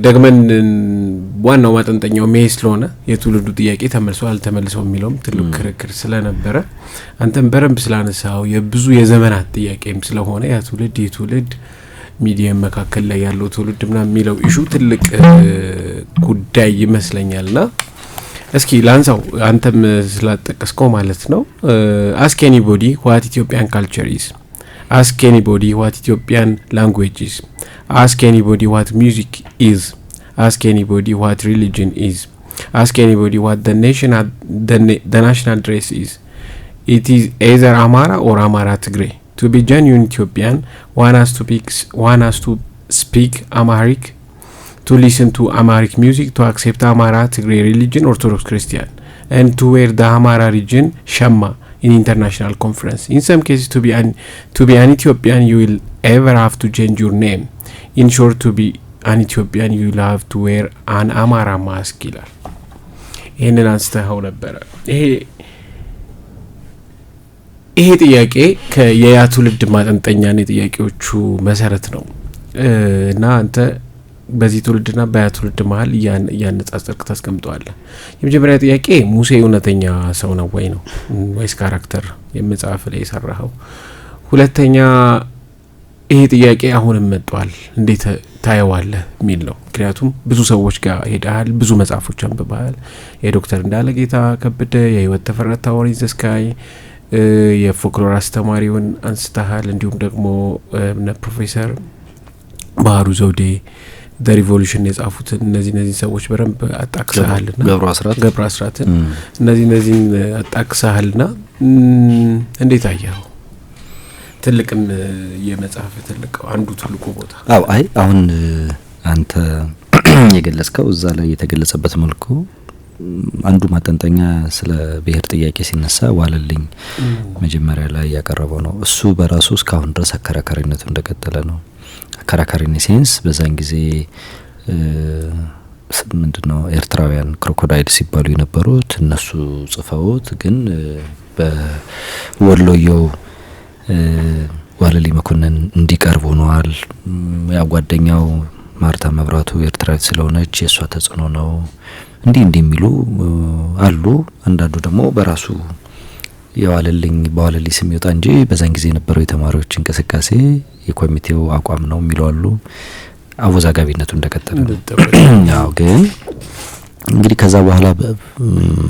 ደግመን ዋናው ማጠንጠኛው ሜይ ስለሆነ የትውልዱ ጥያቄ ተመልሶ አልተመልሰው የሚለውም ትልቅ ክርክር ስለነበረ አንተም በረምብ ስላነሳው የብዙ የዘመናት ጥያቄም ስለሆነ ያ ትውልድ ሚዲየም መካከል ላይ ያለው ትውልድ ምናምን የሚለው ኢሹ ትልቅ ጉዳይ ይመስለኛልና እስኪ ላንሳው አንተም ስላጠቀስከው ማለት ነው። ask anybody what Ethiopian culture is, ask anybody what Ethiopian language is, ask anybody what music is, ask anybody what religion is, ask anybody what the national dress is. It is either Amara or Amara Tigray. To be genuine Ethiopian, one has to speak Amharic, to listen to Amharic music, to accept Amara Tigray religion, Orthodox Christian, and to wear the Amara region Shama in international conference. In some cases, to be an Ethiopian, you will ever have to change your name. In short, to be an Ethiopian, you will have to wear an Amara mask. ይህንን አንስተኸው ነበረ። ይሄ ጥያቄ ከያ ትውልድ ማጠንጠኛን የጥያቄዎቹ መሰረት ነው እና አንተ በዚህ ትውልድና በያ ትውልድ መሀል ያነጻጸርክ ታስቀምጠዋለህ። የመጀመሪያ ጥያቄ ሙሴ እውነተኛ ሰው ነው ወይ ነው ወይስ ካራክተር የመጽሐፍ ላይ የሰራኸው? ሁለተኛ ይሄ ጥያቄ አሁንም መጥቷል እንዴት ታየዋለህ የሚል ነው። ምክንያቱም ብዙ ሰዎች ጋር ሄደሃል፣ ብዙ መጽሐፎች አንብበሃል። የዶክተር እንዳለጌታ ከበደ የህይወት ተፈረታ ወሪን ዘስካይ የፎክሎር አስተማሪውን አንስተሃል። እንዲሁም ደግሞ ፕሮፌሰር ባህሩ ዘውዴ the revolution የጻፉት እነዚህ ሰዎች በረምብ አጣቅሰሃልና ገብሩ አስራትን እነዚህ አጣቅሰሃልና እንዴት አየኸው? ትልቅም የመጽሐፍ ትልቅ አንዱ ትልቁ ቦታ አዎ አይ አሁን አንተ የገለጽከው እዛ ላይ የተገለጸበት መልኩ አንዱ ማጠንጠኛ ስለ ብሔር ጥያቄ ሲነሳ ዋለልኝ መጀመሪያ ላይ ያቀረበው ነው። እሱ በራሱ እስካሁን ድረስ አከራካሪነቱ እንደቀጠለ ነው። አከራካሪነት ሴንስ በዛን ጊዜ ምንድነው ኤርትራውያን ክሮኮዳይል ሲባሉ የነበሩት እነሱ ጽፈውት ግን በወሎየው ዋለልኝ መኮንን እንዲቀርቡ ሆኗል። ያጓደኛው ማርታ መብራቱ ኤርትራዊት ስለሆነች የሷ ተጽዕኖ ነው እንዲህ የሚሉ አሉ። አንዳንዱ ደግሞ በራሱ የዋለልኝ በዋለልኝ ስም ይወጣ እንጂ በዛን ጊዜ የነበረው የተማሪዎች እንቅስቃሴ የኮሚቴው አቋም ነው የሚሉ አሉ። አወዛጋቢነቱ እንደቀጠለ ነው። ያው ግን እንግዲህ ከዛ በኋላ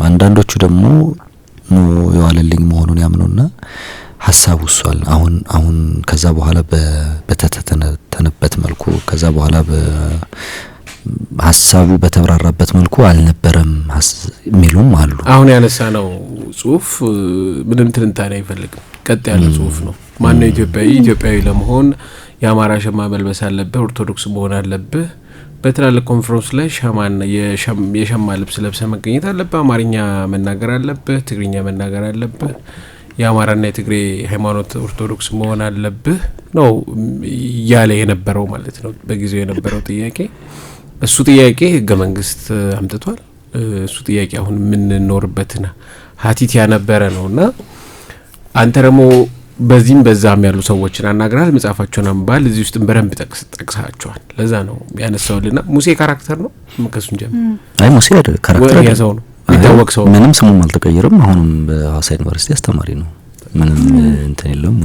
አንዳንዶቹ ደግሞ የዋለልኝ መሆኑን ያምኑና ሐሳቡ ሷል አሁን ከዛ በኋላ በተተነተነበት መልኩ ከዛ በኋላ ሐሳቡ በተብራራበት መልኩ አልነበረም የሚሉም አሉ። አሁን ያነሳ ነው ጽሁፍ ምንም ትንታኔ አይፈልግም። ቀጥ ያለ ጽሁፍ ነው። ማን ነው ኢትዮጵያዊ ለመሆን የአማራ ሸማ መልበስ አለበት፣ ኦርቶዶክስ መሆን አለበት፣ በትላልቅ ኮንፈረንስ ላይ የሸማ ልብስ ለብሰ መገኘት አለበት፣ አማርኛ መናገር አለበት፣ ትግርኛ መናገር አለበት፣ የአማራና የትግሬ ሃይማኖት ኦርቶዶክስ መሆን አለበት ነው ያለ የነበረው ማለት ነው በጊዜው የነበረው ጥያቄ። እሱ ጥያቄ ህገ መንግስት አምጥቷል። እሱ ጥያቄ አሁን ምን ኖርበትና ሀቲት ያነበረ ነውና አንተ ደግሞ በዚህም በዛም ያሉ ሰዎችን አናግራል፣ መጻፋቸውን አንባል፣ እዚህ ውስጥ በረንብ ጠቅሳቸዋል። ለዛ ነው ያነሳውልና ሙሴ ካራክተር ነው መከሱን ጀምር አይ ሙሴ ካራክተር ያዘው ነው ይታወቅ ሰው ምንም ስሙም አልተቀየረም። አሁንም በሐዋሳ ዩኒቨርሲቲ አስተማሪ ነው። ምንም እንትን የለም።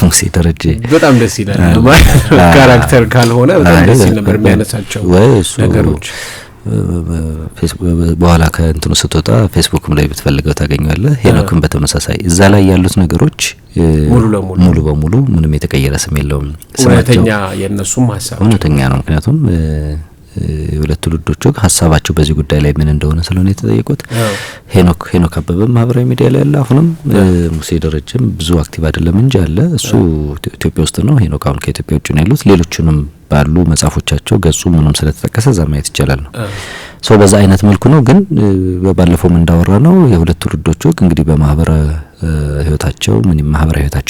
ሙሴ ደረጀ በጣም ደስ ይላል። ካራክተር ካልሆነ በጣም ደስ ይል ነበር የሚያነሳቸው ነገሮች። ፌስቡክ በኋላ ከእንትኑ ስትወጣ ፌስቡክም ላይ ብትፈልገው ታገኛለህ። ሄኖክም በተመሳሳይ እዛ ላይ ያሉት ነገሮች ሙሉ በሙሉ ምንም የተቀየረ ስም የለውም። እውነተኛ የነሱም ሐሳብ እውነተኛ ነው። ምክንያቱም የሁለቱ ልጆቹ ሀሳባቸው በዚህ ጉዳይ ላይ ምን እንደሆነ ስለሆነ የተጠየቁት ሄኖክ አበበ ማህበራዊ ሚዲያ ላይ ያለ አሁንም ሙሴ ደረጀም ብዙ አክቲቭ አይደለም እንጂ አለ። እሱ ኢትዮጵያ ውስጥ ነው። ሄኖክ አሁን ከኢትዮጵያ ውጭ ነው ያሉት። ሌሎቹንም ባሉ መጻፎቻቸው ገጹ ምንም ስለተጠቀሰ ማየት ይችላል ነው ሶ በዛ አይነት መልኩ ነው። ግን በባለፈው እንዳወራ ነው የሁለቱ ልጆቹ እንግዲህ በማህበራዊ ህይወታቸው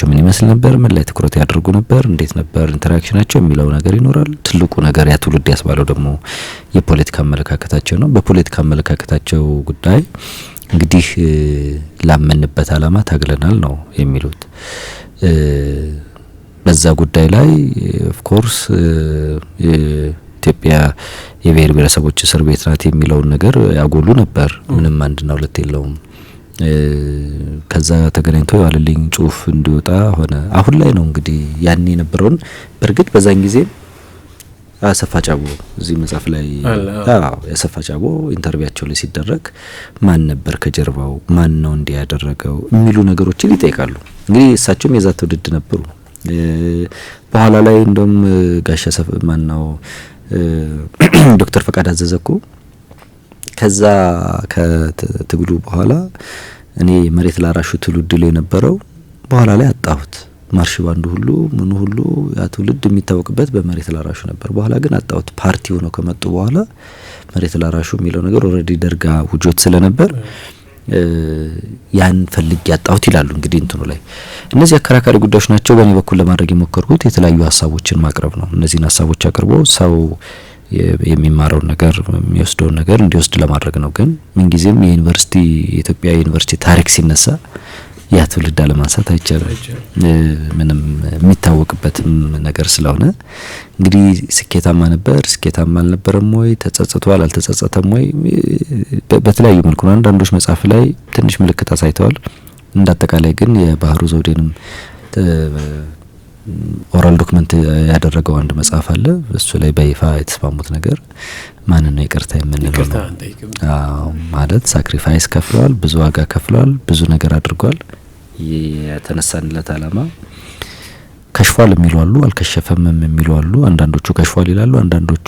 ምን ይመስል ነበር፣ ምን ላይ ትኩረት ያደርጉ ነበር፣ እንዴት ነበር ኢንተራክሽናቸው የሚለው ነገር ይኖራል። ትልቁ ነገር ያ ትውልድ ያስባለው ደግሞ የፖለቲካ አመለካከታቸው ነው። በፖለቲካ አመለካከታቸው ጉዳይ እንግዲህ ላመንበት አላማ ታግለናል ነው የሚሉት። በዛ ጉዳይ ላይ ኦፍ ኮርስ ኢትዮጵያ የብሔር ብሔረሰቦች እስር ቤት ናት የሚለው ነገር ያጎሉ ነበር። ምንም አንድና ሁለት የለውም። ከዛ ተገናኝቶ ያለልኝ ጽሁፍ እንዲወጣ ሆነ። አሁን ላይ ነው እንግዲህ ያን የነበረውን በርግጥ በዛን ጊዜ አሰፋ ጫቦ እዚህ መጽሐፍ ላይ አሰፋ ጫቦ ኢንተርቪያቸው ላይ ሲደረግ ማን ነበር ከጀርባው፣ ማን ነው እንዲያደረገው የሚሉ ነገሮችን ይጠይቃሉ። እንግዲህ እሳቸውም የዛ ትውልድ ነበሩ። በኋላ ላይ እንደም ጋሻ ማን ነው ዶክተር ፈቃድ አዘዘኩ ከዛ ከትግሉ በኋላ እኔ መሬት ላራሹ ትውልድ ላይ ነበረው በኋላ ላይ አጣሁት። ማርሽ ባንዱ ሁሉ ምን ሁሉ ያ ትውልድ የሚታወቅበት በመሬት ላራሹ ነበር። በኋላ ግን አጣሁት። ፓርቲው ነው ከመጡ በኋላ መሬት ላራሹ የሚለው ነገር ኦሬዲ ደርጋ ውጆት ስለነበር ያን ፈልግ ያጣሁት ይላሉ። እንግዲህ እንትኑ ላይ እነዚህ አከራካሪ ጉዳዮች ናቸው። በእኔ በኩል ለማድረግ የሞከርኩት የተለያዩ ሀሳቦችን ማቅረብ ነው። እነዚህን ሀሳቦች አቅርቦ ሰው የሚማረው ነገር የሚወስደው ነገር እንዲወስድ ለማድረግ ነው። ግን ምን ጊዜም የኢትዮጵያ ዩኒቨርሲቲ ታሪክ ሲነሳ ያ ትውልድ አለማንሳት አይቻልም። ምንም የሚታወቅበትም ነገር ስለሆነ እንግዲህ ስኬታማ አልነበረም ወይ፣ ተጸጽቷል አልተጸጸተም ወይ፣ በተለያዩ መልኩ አንዳንዶች መጽሐፍ ላይ ትንሽ ምልክት አሳይተዋል። እንዳጠቃላይ ግን የባህሩ ዘውዴንም ኦራል ዶክመንት ያደረገው አንድ መጽሐፍ አለ። እሱ ላይ በይፋ የተስማሙት ነገር ማን ነው ይቅርታ የምንለው ነው። ማለት ሳክሪፋይስ ከፍሏል፣ ብዙ ዋጋ ከፍሏል፣ ብዙ ነገር አድርጓል። የተነሳንለት አላማ ከሽፏል የሚሉ አሉ፣ አልከሸፈም የሚሉ አሉ። አንዳንዶቹ ከሽፏል ይላሉ፣ አንዳንዶቹ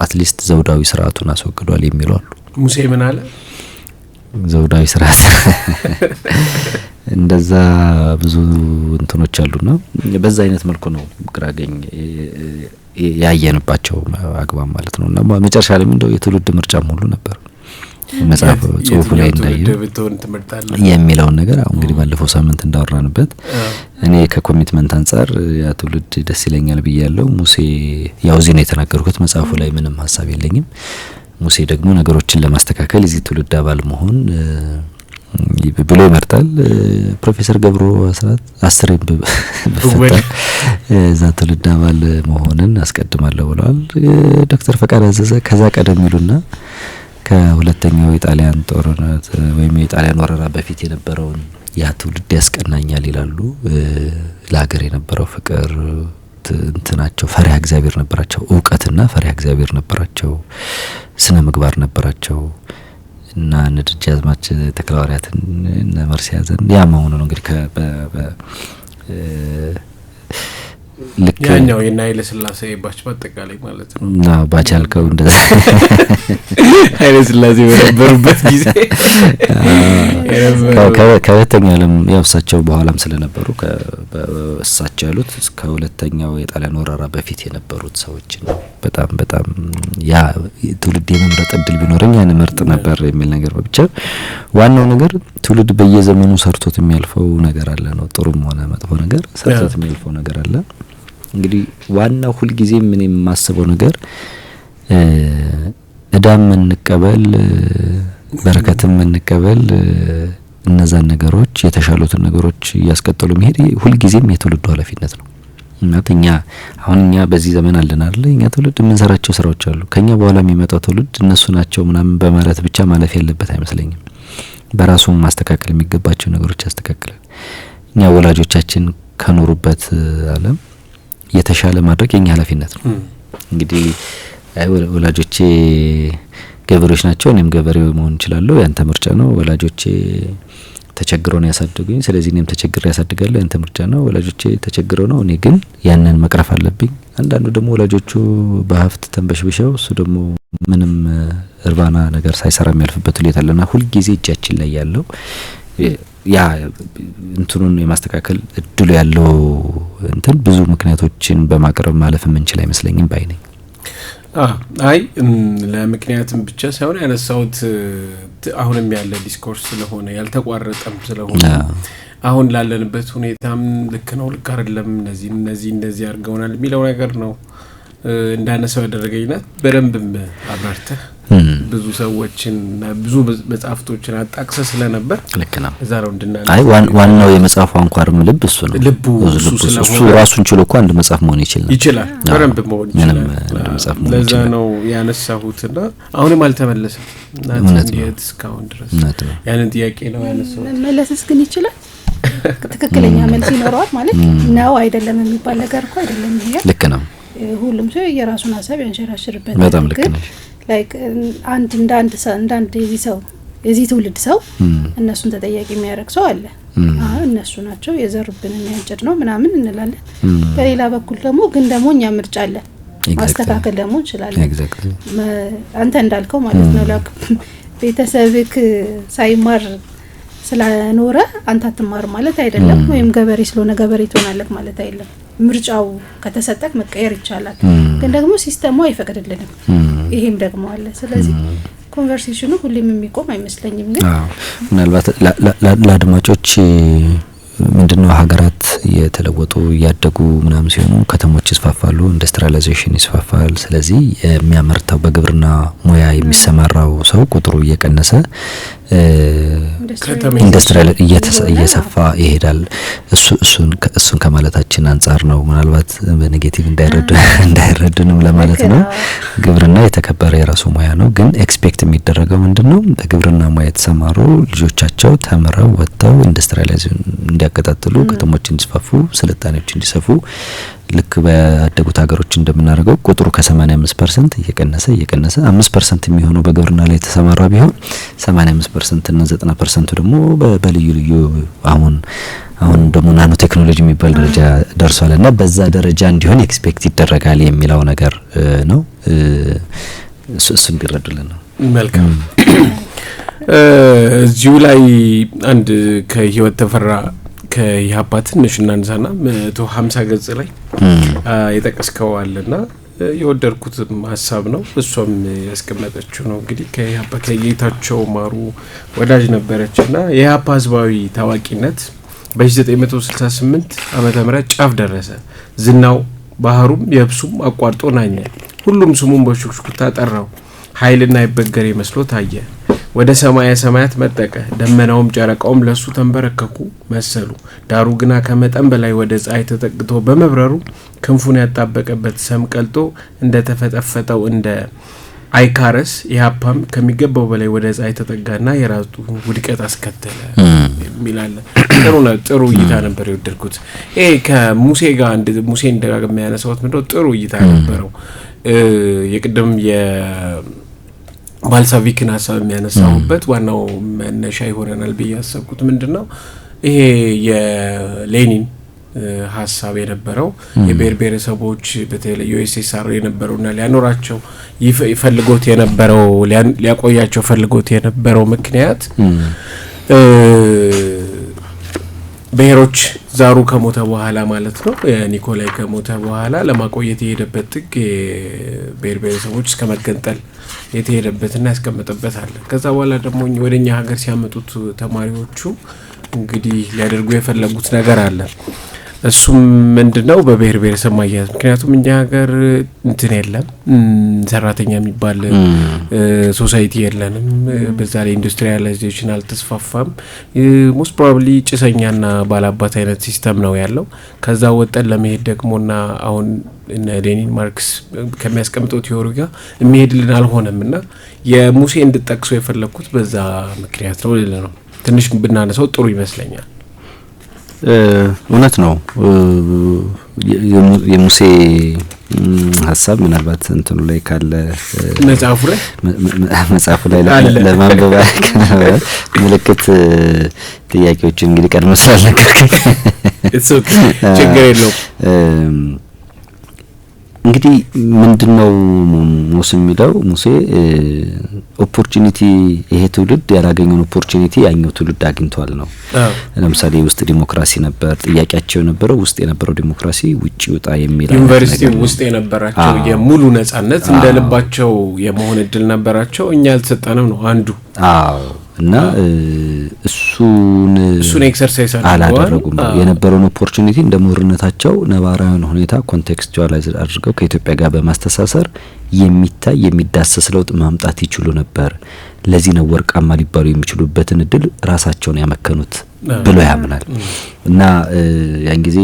አትሊስት ዘውዳዊ ስርዓቱን አስወግዷል የሚሉ አሉ። ሙሴ ምን አለ? ዘውዳዊ ስርዓት እንደዛ ብዙ እንትኖች አሉና በዛ አይነት መልኩ ነው ግራገኝ ያየንባቸው አግባብ ማለት ነውና መጨረሻ ላይ እንደው የትውልድ ምርጫም ሁሉ ነበር መጽሐፍ ጽሁፉ ላይ እንዳየው የሚለውን ነገር አሁን እንግዲህ ባለፈው ሳምንት እንዳወራንበት እኔ ከኮሚትመንት አንፃር ያ ትውልድ ደስ ይለኛል ብያለሁ። ሙሴ ያው እዚህ ነው የተናገርኩት፣ መጽሐፉ ላይ ምንም ሀሳብ የለኝም። ሙሴ ደግሞ ነገሮችን ለማስተካከል እዚህ ትውልድ አባል መሆን ብሎ ይመርጣል። ፕሮፌሰር ገብሩ አስራት 10 በፈታ እዛ ትውልድ አባል መሆንን አስቀድማለሁ ብለዋል። ዶክተር ፈቃድ አዘዘ ከዛ ቀደም ይሉና ከሁለተኛው የጣሊያን ጦርነት ወይም የጣሊያን ወረራ በፊት የነበረውን ያ ትውልድ ያስቀናኛል ይላሉ። ለሀገር የነበረው ፍቅር እንትናቸው ፈሪሃ እግዚአብሔር ነበራቸው፣ እውቀትና ፈሪሃ እግዚአብሔር ነበራቸው፣ ስነ ምግባር ነበራቸው እና ደጃዝማች ተክለሐዋርያትን እና መርሲያዘን ያ መሆኑ ነው እንግዲህ ልክ ያኛው የናይለ ስላሴ ባች በአጠቃላይ ማለት ነው እና ባቻልከው እንደዛ ኃይለ ስላሴ በነበሩበት ጊዜ ከሁለተኛው ዓለም ያውሳቸው በኋላም ስለነበሩ ከእሳቸው ያሉት ከሁለተኛው የጣሊያን ወረራ በፊት የነበሩት ሰዎች ነው። በጣም በጣም ያ ትውልድ የመምረጥ እድል ቢኖረኝ ያን መርጥ ነበር የሚል ነገር ብቻ ዋናው ነገር ትውልድ በየዘመኑ ሰርቶት የሚያልፈው ነገር አለ ነው። ጥሩም ሆነ መጥፎ ነገር ሰርቶት የሚያልፈው ነገር አለ። እንግዲህ ዋናው ሁሉ ጊዜ ምን የማስበው ነገር እዳም እንቀበል በረከትም እንቀበል እነዛን ነገሮች የተሻሉትን ነገሮች ያስቀጥሉ መሄድ ሁሉ ጊዜም የትውልዱ ኃላፊነት ነው። እናተኛ አሁን እኛ በዚህ ዘመን አለን አይደል? እኛ ትውልድ የምንሰራቸው ስራዎች አሉ። ከኛ በኋላ የሚመጣው ትውልድ እነሱ ናቸው ምናምን በማለት ብቻ ማለፍ ያለበት አይመስለኝም። በራሱ ማስተካከል የሚገባቸው ነገሮች ያስተካክላል። እኛ ወላጆቻችን ከኖሩበት ዓለም የተሻለ ማድረግ የኛ ኃላፊነት ነው። እንግዲህ ወላጆቼ ገበሬዎች ናቸው፣ እኔም ገበሬው መሆን እችላለሁ፣ ያንተ ምርጫ ነው። ወላጆቼ ተቸግረው ነው ያሳደጉኝ፣ ስለዚህ እኔም ተቸግሬ ያሳድጋለሁ፣ ያንተ ምርጫ ነው። ወላጆቼ ተቸግረው ነው፣ እኔ ግን ያንን መቅረፍ አለብኝ። አንዳንዱ ደግሞ ወላጆቹ በሀብት ተንበሽብሸው እሱ ደግሞ ምንም እርባና ነገር ሳይሰራ የሚያልፍበት ሁኔታ አለና ሁሉ ጊዜ እጃችን ላይ ያለው ያ እንትኑን የማስተካከል እድሉ ያለው እንትን ብዙ ምክንያቶችን በማቅረብ ማለፍ የምንችል አይመስለኝም ባይ ነኝ። አይ ለምክንያትም ብቻ ሳይሆን ያነሳውት አሁንም ያለ ዲስኮርስ ስለሆነ ያልተቋረጠም ስለሆነ አሁን ላለንበት ሁኔታም ልክ ነው ልክ አይደለም እነዚህ አድርገውናል የሚለው ነገር ነው እንዳነሳው ያደረገኝና በደንብም አብራርተህ ብዙ ሰዎችን ብዙ መጽሐፍቶችን አጣቅሰ ስለነበር ልክ ነው እዛ ነው እንድናነሳ። አይ ዋናው የመጽሐፉ አንኳርም ልብ እሱ ነው። እሱ ራሱን ችሎ እኮ አንድ መጽሐፍ መሆን ይችላል በደንብ መሆን ይችላል። ለዛ ነው ያነሳሁትና አሁንም አልተመለሰም እንዴት እስካሁን ድረስ ያንን ጥያቄ ነው ያነሳው። መመለስስ ግን ይችላል ትክክለኛ መልስ ይኖረዋል ማለት ነው አይደለም የሚባል ነገር እኮ አይደለም። ይሄ ልክ ነው። ሁሉም ሰው የራሱን ሀሳብ ያንሸራሽርበት በጣም ልክ ነው። ላይክ አንድ የዚህ ትውልድ ሰው እነሱን ተጠያቂ የሚያደርግ ሰው አለ። እነሱ ናቸው የዘሩብን የሚያጭድ ነው ምናምን እንላለን። በሌላ በኩል ደግሞ ግን ደግሞ እኛ ምርጫ አለ ማስተካከል ደግሞ እንችላለን። አንተ እንዳልከው ማለት ነው ላክ ቤተሰብክ ሳይማር ስለኖረ አንተ አትማር ማለት አይደለም። ወይም ገበሬ ስለሆነ ገበሬ ትሆናለህ ማለት አይደለም። ምርጫው ከተሰጠክ መቀየር ይቻላል። ግን ደግሞ ሲስተሙ አይፈቅድልንም። ይሄም ደግሞ አለ። ስለዚህ ኮንቨርሴሽኑ ሁሌም የሚቆም አይመስለኝም። ግን ምናልባት ለአድማጮች ምንድነው ሀገራት የተለወጡ ያደጉ ምናምን ሲሆኑ ከተሞች ይስፋፋሉ፣ ኢንዱስትሪያላይዜሽን ይስፋፋል። ስለዚህ የሚያመርተው በግብርና ሙያ የሚሰማራው ሰው ቁጥሩ እየቀነሰ ኢንዱስትሪያል እየሰፋ ይሄዳል። እሱን ከማለታችን አንጻር ነው ምናልባት በኔጌቲቭ እንዳይረዱንም ለማለት ነው። ግብርና የተከበረ የራሱ ሙያ ነው። ግን ኤክስፔክት የሚደረገው ምንድነው በግብርና ሙያ የተሰማሩ ልጆቻቸው ተምረው ወጥተው ኢንዱስትሪያላይዜሽን እንዲያቀጣጥሉ፣ ከተሞች እንዲስፋፉ፣ ስልጣኔዎች እንዲሰፉ ልክ በአደጉት ሀገሮች እንደምናደርገው ቁጥሩ ከ85% እየቀነሰ 5% የሚሆነው በግብርና ላይ የተሰማራ ቢሆን 85% እና 90% ደግሞ በልዩ ልዩ አሁን ደግሞ ናኖ ቴክኖሎጂ የሚባል ደረጃ ደርሷልና በዛ ደረጃ እንዲሆን ኤክስፔክት ይደረጋል የሚለው ነገር ነው። እሱን ቢረዱልን ነው። መልካም እዚሁ ላይ አንድ ከህይወት ተፈራ ከኢህአፓ ትንሽ እናንሳና 150 ገጽ ላይ የጠቀስከው አለና የወደድኩት ሀሳብ ነው። እሷም ያስቀመጠችው ነው። እንግዲህ ከኢህአፓ ከጌታቸው ማሩ ወዳጅ ነበረችና የኢህአፓ ህዝባዊ ታዋቂነት በ1968 ዓመተ ምህረት ጫፍ ደረሰ። ዝናው ባህሩም የብሱም አቋርጦ ናኘ። ሁሉም ስሙን በሹክሹክታ ጠራው። ኃይልና ይበገር መስሎ ታየ። ወደ ሰማየ ሰማያት መጠቀ። ደመናውም ጨረቃውም ለሱ ተንበረከኩ መሰሉ። ዳሩ ግና ከመጠን በላይ ወደ ፀሐይ ተጠግቶ በመብረሩ ክንፉን ያጣበቀበት ሰም ቀልጦ እንደ ተፈጠፈጠው እንደ አይካረስ ኢህአፓም ከሚገባው በላይ ወደ ፀሐይ ተጠጋና የራሱ ውድቀት አስከተለ ሚላለ ጥሩ እይታ ነበር የወደድኩት። ከሙሴ ጋር አንድ ሙሴን ደጋግሜ ያነሳሁት ምንድነው ጥሩ እይታ ነበረው። የቅድም ባልሳቪክን ሀሳብ የሚያነሳውበት ዋናው መነሻ ይሆነናል ብዬ ያሰብኩት ምንድነው ይሄ የሌኒን ሀሳብ የነበረው የብሔር ብሔረሰቦች በተለይ ዩኤስኤስአር የነበረውና ሊያኖራቸው ይፈልጎት የነበረው ሊያቆያቸው ፈልጎት የነበረው ምክንያት ብሔሮች ዛሩ ከሞተ በኋላ ማለት ነው ኒኮላይ ከሞተ በኋላ ለማቆየት የሄደበት ጥግ ብሔር ብሔረሰቦች እስከመገንጠል የተሄደበትና ያስቀመጠበት አለ። ከዛ በኋላ ደግሞ ወደኛ ሀገር ሲያመጡት ተማሪዎቹ እንግዲህ ሊያደርጉ የፈለጉት ነገር አለ። እሱም ምንድነው በብሔር ብሔረሰብ ማያያዝ። ምክንያቱም እኛ ሀገር እንትን የለም ሰራተኛ የሚባል ሶሳይቲ የለንም። በዛ ላይ ኢንዱስትሪያላይዜሽን አልተስፋፋም። ሞስት ፕሮባብሊ ጭሰኛና ባላባት አይነት ሲስተም ነው ያለው። ከዛ ወጠን ለመሄድ ደግሞና አሁን እነ ሌኒን ማርክስ ከሚያስቀምጠው ቲዮሪ ጋር የሚሄድልን አልሆነምና የሙሴ እንድጠቅሶ የፈለኩት በዛ ምክንያት ነው ልል ነው። ትንሽ ብናነሳው ጥሩ ይመስለኛል። እውነት ነው። የሙሴ ሀሳብ ምናልባት እንትኑ ላይ ካለ መጽሐፉ ላይ ለማንበብ ምልክት ጥያቄዎችን እንግዲህ ቀድሞ ስላልነገርከኝ ችግር የለውም። እንግዲህ ምንድነው ሙሴ የሚለው ሙሴ ኦፖርቹኒቲ ይሄ ትውልድ ያላገኘውን ኦፖርቹኒቲ ያኛው ትውልድ አግኝቷል ነው። ለምሳሌ ውስጥ ዲሞክራሲ ነበር ጥያቄያቸው የነበረው ውስጥ የነበረው ዲሞክራሲ ውጪ ወጣ የሚል ዩኒቨርሲቲ ውስጥ የነበራቸው የሙሉ ነጻነት እንደልባቸው የመሆን እድል ነበራቸው። እኛ ያልተሰጠንም ነው አንዱ እና እሱን ኤክሰርሳይዝ አላደረጉም። የነበረውን ኦፖርቹኒቲ እንደ ምሁርነታቸው ነባራዊውን ሁኔታ ኮንቴክስቹአላይዝ አድርገው ከኢትዮጵያ ጋር በማስተሳሰር የሚታይ የሚዳሰስ ለውጥ ማምጣት ይችሉ ነበር። ለዚህ ነው ወርቃማ ሊባሉ የሚችሉበትን እድል ራሳቸውን ያመከኑት ብሎ ያምናል። እና ያን ጊዜ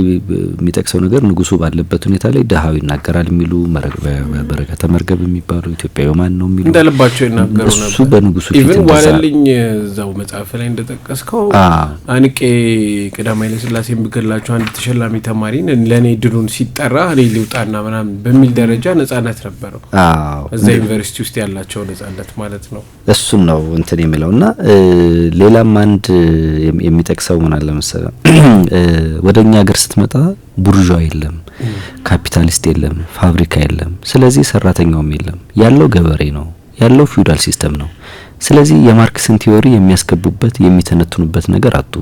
የሚጠቅሰው ነገር ንጉሱ ባለበት ሁኔታ ላይ ደሃው ይናገራል የሚሉ በረከተ መርገብ የሚባሉ ኢትዮጵያዊ ማን ነው የሚሉ እንደልባቸው ይናገሩ ነበር። እሱ በንጉሱ ፊት ኢቭን ዋለልኝ እዛው መጽሐፍ ላይ እንደጠቀስከው አንቄ ቀዳማዊ ኃይለ ሥላሴን ብገላቸው አንድ ተሸላሚ ተማሪን ለኔ ድሉን ሲጠራ እኔ ሊውጣና ምናምን በሚል ደረጃ ነጻነት ነበረው። እዛ ዩኒቨርሲቲ ውስጥ ያላቸው ነጻነት ማለት ነው። እሱን ነው እንትን የሚለውና ሌላም አንድ የሚጠቅሰው ምን አለ መሰለህ ወደኛ ሀገር ስትመጣ ቡርዣ የለም፣ ካፒታሊስት የለም፣ ፋብሪካ የለም። ስለዚህ ሰራተኛውም የለም። ያለው ገበሬ ነው፣ ያለው ፊውዳል ሲስተም ነው። ስለዚህ የማርክስን ቲዮሪ የሚያስገቡበት የሚተነትኑበት ነገር አጡ።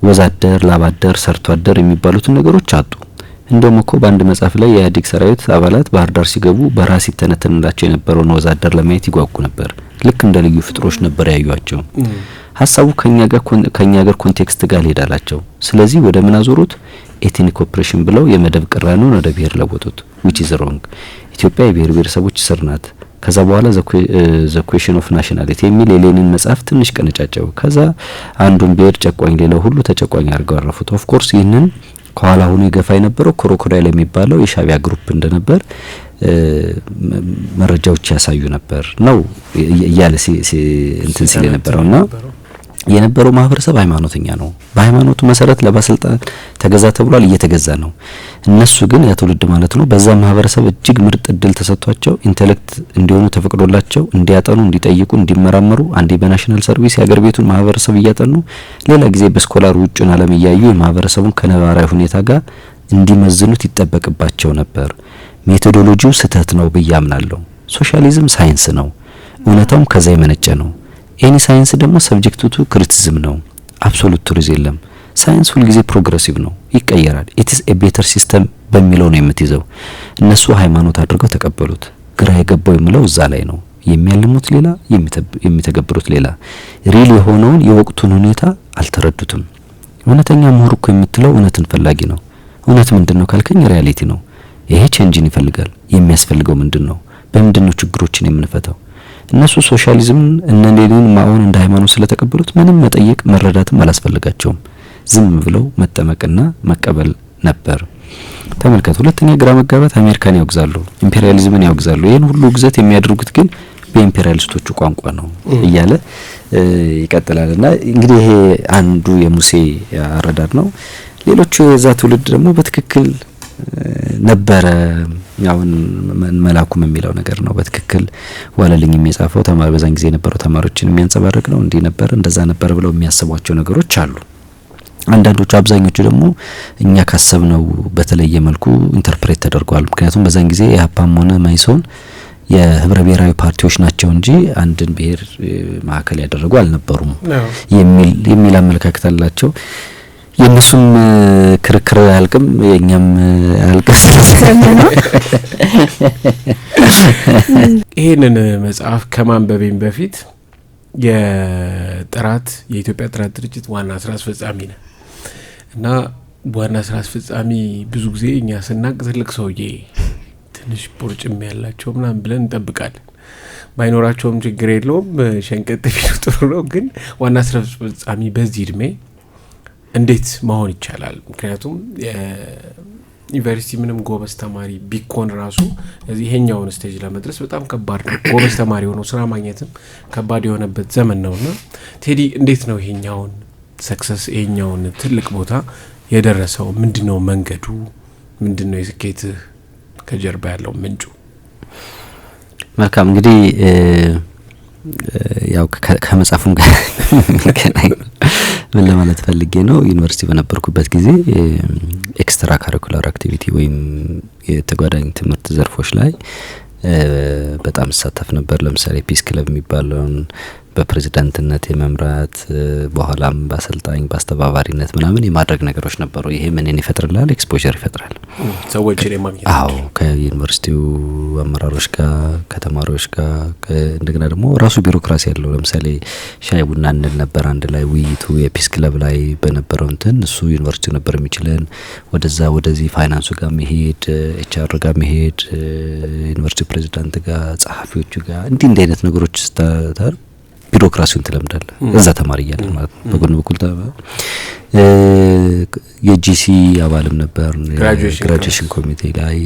ወዛደር፣ ላባደር፣ ሰርቶ አደር የሚባሉትን ነገሮች አጡ። እንደውም እኮ በአንድ መጽሐፍ ላይ የኢህአዴግ ሰራዊት አባላት ባህር ዳር ሲገቡ በራስ ይተነተንላቸው የነበረውን ወዛደር ለማየት ይጓጉ ነበር። ልክ እንደ ልዩ ፍጥሮች ነበር ያዩዋቸው። ሀሳቡ ከኛ ጋር ኮንቴክስት ጋር ሄዳላቸው። ስለዚህ ወደ ምን አዞሩት? ኤትኒክ ኦፕሬሽን ብለው የመደብ ቅራኔውን ወደ ብሔር ለወጡት which is wrong። ኢትዮጵያ የብሔር ብሔረሰቦች ስር ናት። ከዛ በኋላ ዘ ኩዌሽን ኦፍ ናሽናሊቲ የሚል የሌኒን መጽሐፍ ትንሽ ቀነጫጨው። ከዛ አንዱን ብሔር ጨቋኝ ሌላው ሁሉ ተጨቋኝ አድርገው አረፉት። ኦፍ ኮርስ ይህንን ከኋላ ሆኖ የገፋ የነበረው ክሮኮዳይል የሚባለው የሻቢያ ግሩፕ እንደነበር መረጃዎች ያሳዩ ነበር ነው እያለ እንትን ሲል የነበረውና የነበረው ማህበረሰብ ሃይማኖተኛ ነው። በሃይማኖቱ መሰረት ለባስልጣን ተገዛ ተብሏል፣ እየተገዛ ነው። እነሱ ግን ያ ትውልድ ማለት ነው በዛ ማህበረሰብ እጅግ ምርጥ እድል ተሰጥቷቸው ኢንተሌክት እንዲሆኑ ተፈቅዶላቸው እንዲያጠኑ፣ እንዲጠይቁ፣ እንዲመራመሩ አንዴ በናሽናል ሰርቪስ የሀገር ቤቱን ማህበረሰብ እያጠኑ ሌላ ጊዜ በስኮላር ውጭን ዓለም እያዩ የማህበረሰቡን ከነባራዊ ሁኔታ ጋር እንዲመዝኑት ይጠበቅባቸው ነበር። ሜቶዶሎጂው ስህተት ነው ብዬ አምናለሁ። ሶሻሊዝም ሳይንስ ነው፣ እውነታውም ከዛ የመነጨ ነው። ኤኒ ሳይንስ ደግሞ ሰብጀክቱ ቱ ክሪቲሲዝም ነው። አብሶሉት ትሩዝ የለም። ሳይንስ ሁልጊዜ ፕሮግሬሲቭ ነው፣ ይቀየራል። ኢትስ ኤ ቤተር ሲስተም በሚለው ነው የምትይዘው። እነሱ ሃይማኖት አድርገው ተቀበሉት። ግራ የገባው የምለው እዛ ላይ ነው። የሚያልሙት ሌላ፣ የሚተገብሩት ሌላ። ሪል የሆነውን የወቅቱን ሁኔታ አልተረዱትም። እውነተኛ ምሁር እኮ የምትለው እውነትን ፈላጊ ነው። እውነት ምንድነው ካልከኝ ሪያሊቲ ነው። ይሄ ቼንጅን ይፈልጋል። የሚያስፈልገው ምንድነው? በምንድነው ችግሮችን የምንፈታው? እነሱ ሶሻሊዝምን እነ ሌኒን ማኦን እንደ ሃይማኖት ስለተቀበሉት ምንም መጠየቅ መረዳትም አላስፈልጋቸውም። ዝም ብለው መጠመቅና መቀበል ነበር። ተመልከቱ። ሁለተኛ ግራ መጋባት አሜሪካን ያወግዛሉ፣ ኢምፔሪያሊዝምን ያወግዛሉ። ይሄን ሁሉ ግዘት የሚያደርጉት ግን በኢምፔሪያሊስቶቹ ቋንቋ ነው እያለ ይቀጥላልና እንግዲህ ይሄ አንዱ የሙሴ አረዳድ ነው። ሌሎቹ የዛ ትውልድ ደግሞ በትክክል ነበረ። ያውን መላኩም የሚለው ነገር ነው በትክክል ዋለልኝ የሚጻፈው ተማሪ በዛን ጊዜ የነበረው ተማሪዎችን የሚያንጸባርቅ ነው። እንዲህ ነበር እንደዛ ነበር ብለው የሚያስቧቸው ነገሮች አሉ። አንዳንዶቹ አብዛኞቹ ደግሞ እኛ ካሰብነው በተለየ መልኩ ኢንተርፕሬት ተደርጓል። ምክንያቱም በዛን ጊዜ የሀፓም ሆነ ማይሶን የህብረ ብሔራዊ ፓርቲዎች ናቸው እንጂ አንድን ብሔር ማዕከል ያደረጉ አልነበሩም የሚል አመለካከት አላቸው። የነሱም ክርክር አያልቅም፣ የኛም አያልቅም። ይሄንን መጽሐፍ ከማንበቤም በፊት የኢትዮጵያ ጥራት ድርጅት ዋና ስራ አስፈጻሚ ነው እና ዋና ስራ አስፈጻሚ ብዙ ጊዜ እኛ ስናቅ ትልቅ ሰውዬ ትንሽ ፖርጭም ያላቸው ምናምን ብለን እንጠብቃለን። ባይኖራቸውም ችግር የለውም፣ ሸንቀጥ ቢሉ ጥሩ ነው። ግን ዋና ስራ አስፈጻሚ በዚህ እድሜ እንዴት መሆን ይቻላል? ምክንያቱም ዩኒቨርሲቲ ምንም ጎበዝ ተማሪ ቢኮን ራሱ ይሄኛውን ስቴጅ ለመድረስ በጣም ከባድ ነው። ጎበዝ ተማሪ ሆኖ ስራ ማግኘትም ከባድ የሆነበት ዘመን ነውና ቴዲ እንዴት ነው ይሄኛውን ሰክሰስ ይሄኛውን ትልቅ ቦታ የደረሰው? ምንድነው መንገዱ? ምንድነው የስኬት ከጀርባ ያለው ምንጩ? መልካም እንግዲህ ያው ከመጻፉም ጋር ምን ለማለት ፈልጌ ነው፣ ዩኒቨርሲቲ በነበርኩበት ጊዜ ኤክስትራ ካሪኩላር አክቲቪቲ ወይም የተጓዳኝ ትምህርት ዘርፎች ላይ በጣም ተሳተፍ ነበር። ለምሳሌ ፒስ ክለብ የሚባለውን በፕሬዝዳንትነት የመምራት በኋላም በአሰልጣኝ በአስተባባሪነት ምናምን የማድረግ ነገሮች ነበሩ። ይሄ ምንን ይፈጥራል? ኤክስፖዠር ይፈጥራል። ሰዎችን የማግኘት ከዩኒቨርሲቲው አመራሮች ጋር ከተማሪዎች ጋር እንደገና ደግሞ ራሱ ቢሮክራሲ ያለው ለምሳሌ ሻይ ቡና እንል ነበር አንድ ላይ ውይይቱ የፒስ ክለብ ላይ በነበረው እንትን እሱ ዩኒቨርሲቲው ነበር የሚችለን ወደዛ ወደዚህ ፋይናንሱ ጋር መሄድ ኤችአር ጋር መሄድ ዩኒቨርሲቲው ፕሬዝዳንት ጋር ጸሐፊዎቹ ጋር እንዲህ አይነት ነገሮች ስታር ቢሮክራሲውን ትለምዳለህ። እዛ ተማሪ እያለን ማለት ነው። በጎን በኩል የጂሲ አባልም ነበር፣ ግራጁዌሽን ኮሚቴ ላይ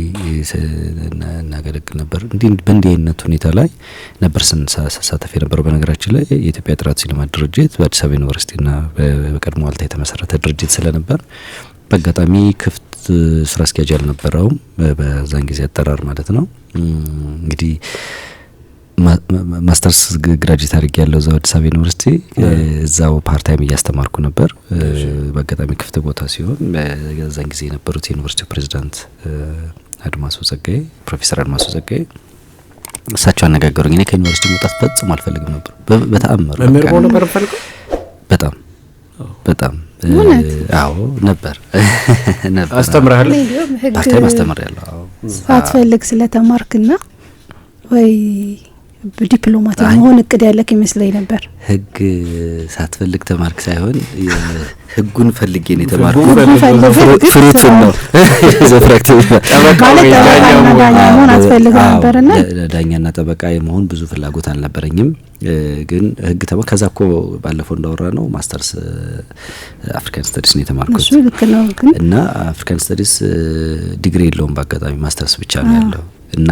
እናገለግል ነበር። በእንዲህ አይነት ሁኔታ ላይ ነበር ስንሳተፍ የነበረው። በነገራችን ላይ የኢትዮጵያ ጥራት ሽልማት ድርጅት በአዲስ አበባ ዩኒቨርሲቲና በቀድሞ ዋልታ የተመሰረተ ድርጅት ስለነበር በአጋጣሚ ክፍት ስራ አስኪያጅ አልነበረውም በዛን ጊዜ አጠራር ማለት ነው። እንግዲህ ማስተርስ ግራጁዌት አድርጌ ያለው እዛው አዲስ አበባ ዩኒቨርሲቲ እዛው ፓርታይም እያስተማርኩ ነበር። በአጋጣሚ ክፍት ቦታ ሲሆን በዛን ጊዜ የነበሩት የዩኒቨርሲቲው ፕሬዝዳንት አድማሱ ጸጋዬ ፕሮፌሰር አድማሱ ጸጋዬ እሳቸው አነጋገሩኝ። እኔ ከዩኒቨርሲቲ መውጣት ፈጽሞ አልፈልግም ነበር። በተአምር በጣም አዎ ነበር አስተምራለሁ ፓርታይም አስተምራለሁ። ሳትፈልግ ስለተማርክና ወይ ዲፕሎማት መሆን እቅድ ያለክ ይመስለኝ ነበር። ህግ ሳትፈልግ ተማርክ ሳይሆን ህጉን ፈልጌ ነው የተማርኩ። ፍሩት ነው ዘፍራክቲቭ መሆን አትፈልግ ነበርና ዳኛና ጠበቃ የመሆን ብዙ ፍላጎት አልነበረኝም። ግን ህግ ከዛኮ ባለፈው እንዳወራ ነው ማስተርስ አፍሪካን ስተዲስ ነው የተማርኩት። እሱ ልክ ነው። ግን እና አፍሪካን ስተዲስ ዲግሪ የለውም በአጋጣሚ ማስተርስ ብቻ ነው ያለው። እና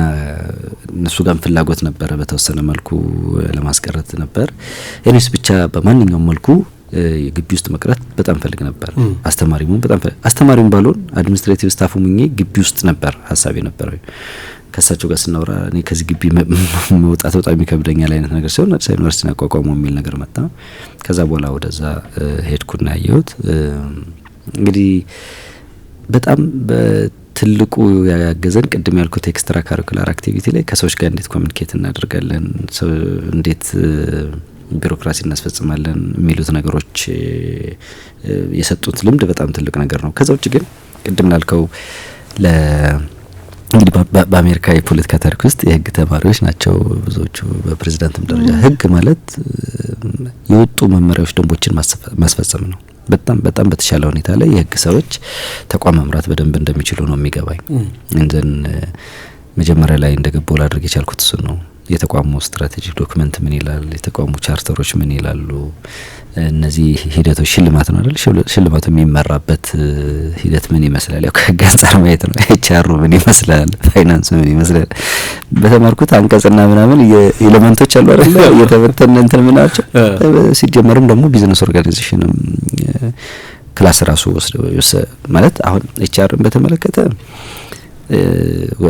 እነሱ ጋር ፍላጎት ነበረ በተወሰነ መልኩ ለማስቀረት ነበር። እኔስ ብቻ በማንኛውም መልኩ ግቢ ውስጥ መቅረት በጣም ፈልግ ነበር። አስተማሪም ባልሆን አድሚኒስትሬቲቭ ስታፍ ሆኜ ግቢ ውስጥ ነበር ሀሳቤ ነበር። ከሳቸው ጋር ስናወራ እኔ ከዚህ ግቢ መውጣት በጣም ይከብደኛል አይነት ነገር ሲሆን አዲስ አበባ ዩኒቨርሲቲን አቋቋመው የሚል ነገር መጣ። ከዛ በኋላ ወደዛ ሄድኩና ያየሁት እንግዲህ በጣም ትልቁ ያገዘን ቅድም ያልኩት ኤክስትራ ካሪኩላር አክቲቪቲ ላይ ከሰዎች ጋር እንዴት ኮሚኒኬት እናደርጋለን፣ እንዴት ቢሮክራሲ እናስፈጽማለን የሚሉት ነገሮች የሰጡት ልምድ በጣም ትልቅ ነገር ነው። ከዛ ውጭ ግን ቅድም ላልከው እንግዲህ በአሜሪካ የፖለቲካ ታሪክ ውስጥ የህግ ተማሪዎች ናቸው ብዙዎቹ በፕሬዝዳንትም ደረጃ። ህግ ማለት የወጡ መመሪያዎች፣ ደንቦችን ማስፈጸም ነው። በጣም በተሻለ ሁኔታ ላይ የህግ ሰዎች ተቋም መምራት በደንብ እንደሚችሉ ነው የሚገባኝ። እንዘን መጀመሪያ ላይ እንደገባው ላድርግ የቻልኩት እሱ ነው። የተቋሙ ስትራቴጂክ ዶክመንት ምን ይላል፣ የተቋሙ ቻርተሮች ምን ይላሉ፣ እነዚህ ሂደቶች ሽልማት ነው አይደል? ሽልማቱ የሚመራበት ሂደት ምን ይመስላል? ያው ከህግ አንጻር ማየት ነው። ኤችአር ምን ይመስላል፣ ፋይናንስ ምን ይመስላል፣ በተማርኩት አንቀጽና ምናምን ኤሌመንቶች አሉ አይደል? የተበተነ እንትን ምናቸው። ሲጀመርም ደግሞ ቢዝነስ ኦርጋናይዜሽንም ክላስ ራሱ ማለት አሁን ኤችአርን በተመለከተ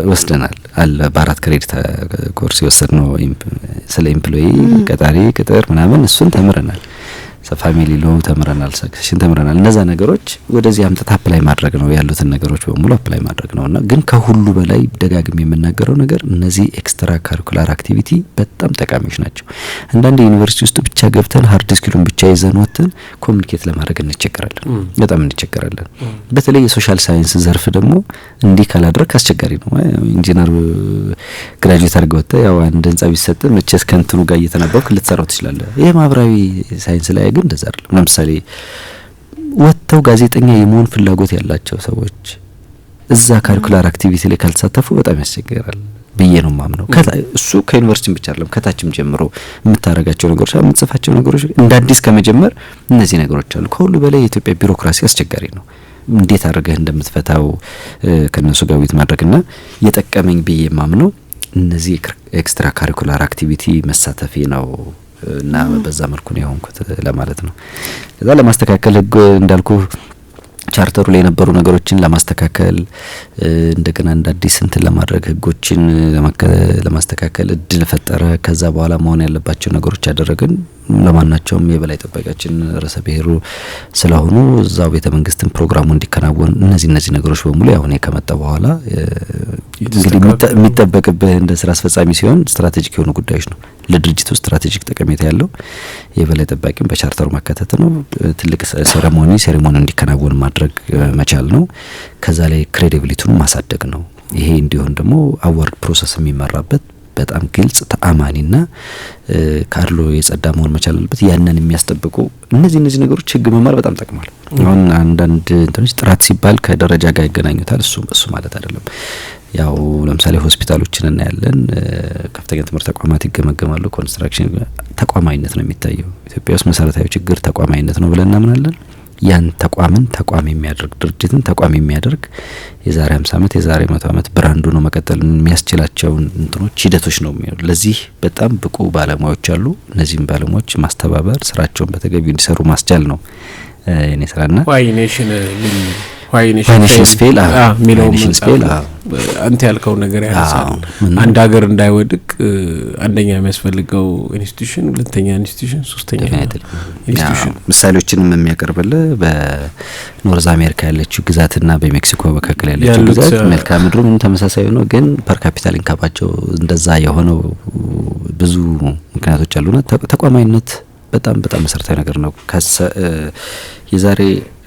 ወስደናል አለ በ4 ክሬዲት ኮርስ የወሰድነው ስለ ኤምፕሎይ ቀጣሪ ቅጥር ምናምን እሱን ተምረናል። ፋሚሊ ሎ ተምረናል፣ ሰክሴሽን ተምረናል። እነዛ ነገሮች ወደዚህ አምጥታ አፕላይ ማድረግ ነው፣ ያሉትን ነገሮች በሙሉ አፕላይ ማድረግ ነውና ግን ከሁሉ በላይ ደጋግሜ የምናገረው ነገር እነዚህ ኤክስትራ ካሪኩላር አክቲቪቲ በጣም ጠቃሚዎች ናቸው። አንዳንድ ዩኒቨርሲቲ ውስጥ ብቻ ገብተን ሃርድ ስኪሉን ብቻ ይዘን ወጥተን ኮሚኒኬት ለማድረግ እንቸገራለን፣ በጣም እንቸገራለን። በተለይ የሶሻል ሳይንስ ዘርፍ ደግሞ እንዲህ ካላደረክ አስቸጋሪ ነው። ኢንጂነር ግራጁዌት አድርገህ ወጥተህ ያው አንድ ህንጻ ቢሰጥ መቼስ ከንትኑ ጋር እየተናበብክ ልትሰራው ትችላለህ። ይሄ ማህበራዊ ሳይንስ ላይ ግን እንደዛ አይደለም። ለምሳሌ ወጥተው ጋዜጠኛ የመሆን ፍላጎት ያላቸው ሰዎች እዛ ካሪኩላር አክቲቪቲ ላይ ካልተሳተፉ በጣም ያስቸግራል ብዬ ነው ማምነው። እሱ ከዩኒቨርሲቲ ብቻ አይደለም ከታችም ጀምሮ የምታረጋቸው ነገሮች፣ የምትጽፋቸው ነገሮች እንደ አዲስ ከመጀመር እነዚህ ነገሮች አሉ። ከሁሉ በላይ የኢትዮጵያ ቢሮክራሲ አስቸጋሪ ነው። እንዴት አድርገህ እንደምትፈታው ከነሱ ጋር ውይይት ማድረግና የጠቀመኝ ብዬ ማምነው እነዚህ ኤክስትራ ካሪኩላር አክቲቪቲ መሳተፊ ነው እና በዛ መልኩ ነው የሆንኩት ለማለት ነው። ከዛ ለማስተካከል ህግ እንዳልኩ ቻርተሩ ላይ የነበሩ ነገሮችን ለማስተካከል እንደገና እንደ አዲስ እንትን ለማድረግ ህጎችን ለማስተካከል እድል ፈጠረ። ከዛ በኋላ መሆን ያለባቸው ነገሮች ያደረግን ለማናቸውም የበላይ ጠባቂያችን ርዕሰ ብሔሩ ስለሆኑ እዛው ቤተ መንግስትን ፕሮግራሙ እንዲከናወን እነዚህ ነገሮች በሙሉ ያው እኔ ከመጣ በኋላ እንግዲህ የሚጠበቅብህ እንደ ስራ አስፈጻሚ ሲሆን ስትራቴጂክ የሆኑ ጉዳዮች ነው። ለድርጅቱ ስትራቴጂክ ጠቀሜታ ያለው የበላይ ጠባቂም በቻርተሩ ማካተት ነው። ትልቅ ሴሬሞኒ እንዲከናወን ማድረግ መቻል ነው። ከዛ ላይ ክሬዲቢሊቲውን ማሳደግ ነው። ይሄ እንዲሆን ደግሞ አዋርድ ፕሮሰስ የሚመራበት በጣም ግልጽ ተአማኒና ካርሎ የጸዳ መሆን መቻል አለበት። ያንን የሚያስጠብቁ እነዚህ ነገሮች ህግ መማር በጣም ጠቅሟል። አሁን አንዳንድ እንትኖች ጥራት ሲባል ከደረጃ ጋር ይገናኙታል። እሱ ማለት አይደለም። ያው ለምሳሌ ሆስፒታሎችን እናያለን፣ ከፍተኛ ትምህርት ተቋማት ይገመገማሉ። ኮንስትራክሽን ተቋማዊነት ነው የሚታየው። ኢትዮጵያ ውስጥ መሰረታዊ ችግር ተቋማዊነት ነው ብለን እናምናለን። ያን ተቋም የሚያደርግ ድርጅትን ተቋም የሚያደርግ የዛሬ 50 አመት የዛሬ 100 አመት ብራንዱ ነው መቀጠል የሚያስችላቸው እንትኖች ሂደቶች ነው የሚሆኑ። ለዚህ በጣም ብቁ ባለሙያዎች አሉ። እነዚህም ባለሙያዎች ማስተባበር፣ ስራቸውን በተገቢው እንዲሰሩ ማስቻል ነው የኔ ስራና ዋይ ኔሽን ስፔል አንተ ያልከው ነገር ያነሳል። አንድ ሀገር እንዳይወድቅ አንደኛ የሚያስፈልገው ኢንስቲትዩሽን፣ ሁለተኛ ኢንስቲትዩሽን፣ ሶስተኛ ኢንስቲትዩሽን። ምሳሌዎችንም የሚያቀርብልህ በኖርዝ አሜሪካ ያለችው ግዛትና በሜክሲኮ መካከል ያለችው ግዛት መልክዓ ምድሩ ምን ተመሳሳይ ነው፣ ግን ፐር ካፒታል ኢንካማቸው እንደዛ የሆነው ብዙ ምክንያቶች አሉና ተቋማዊነት በጣም መሰረታዊ ነገር ነው። የዛሬ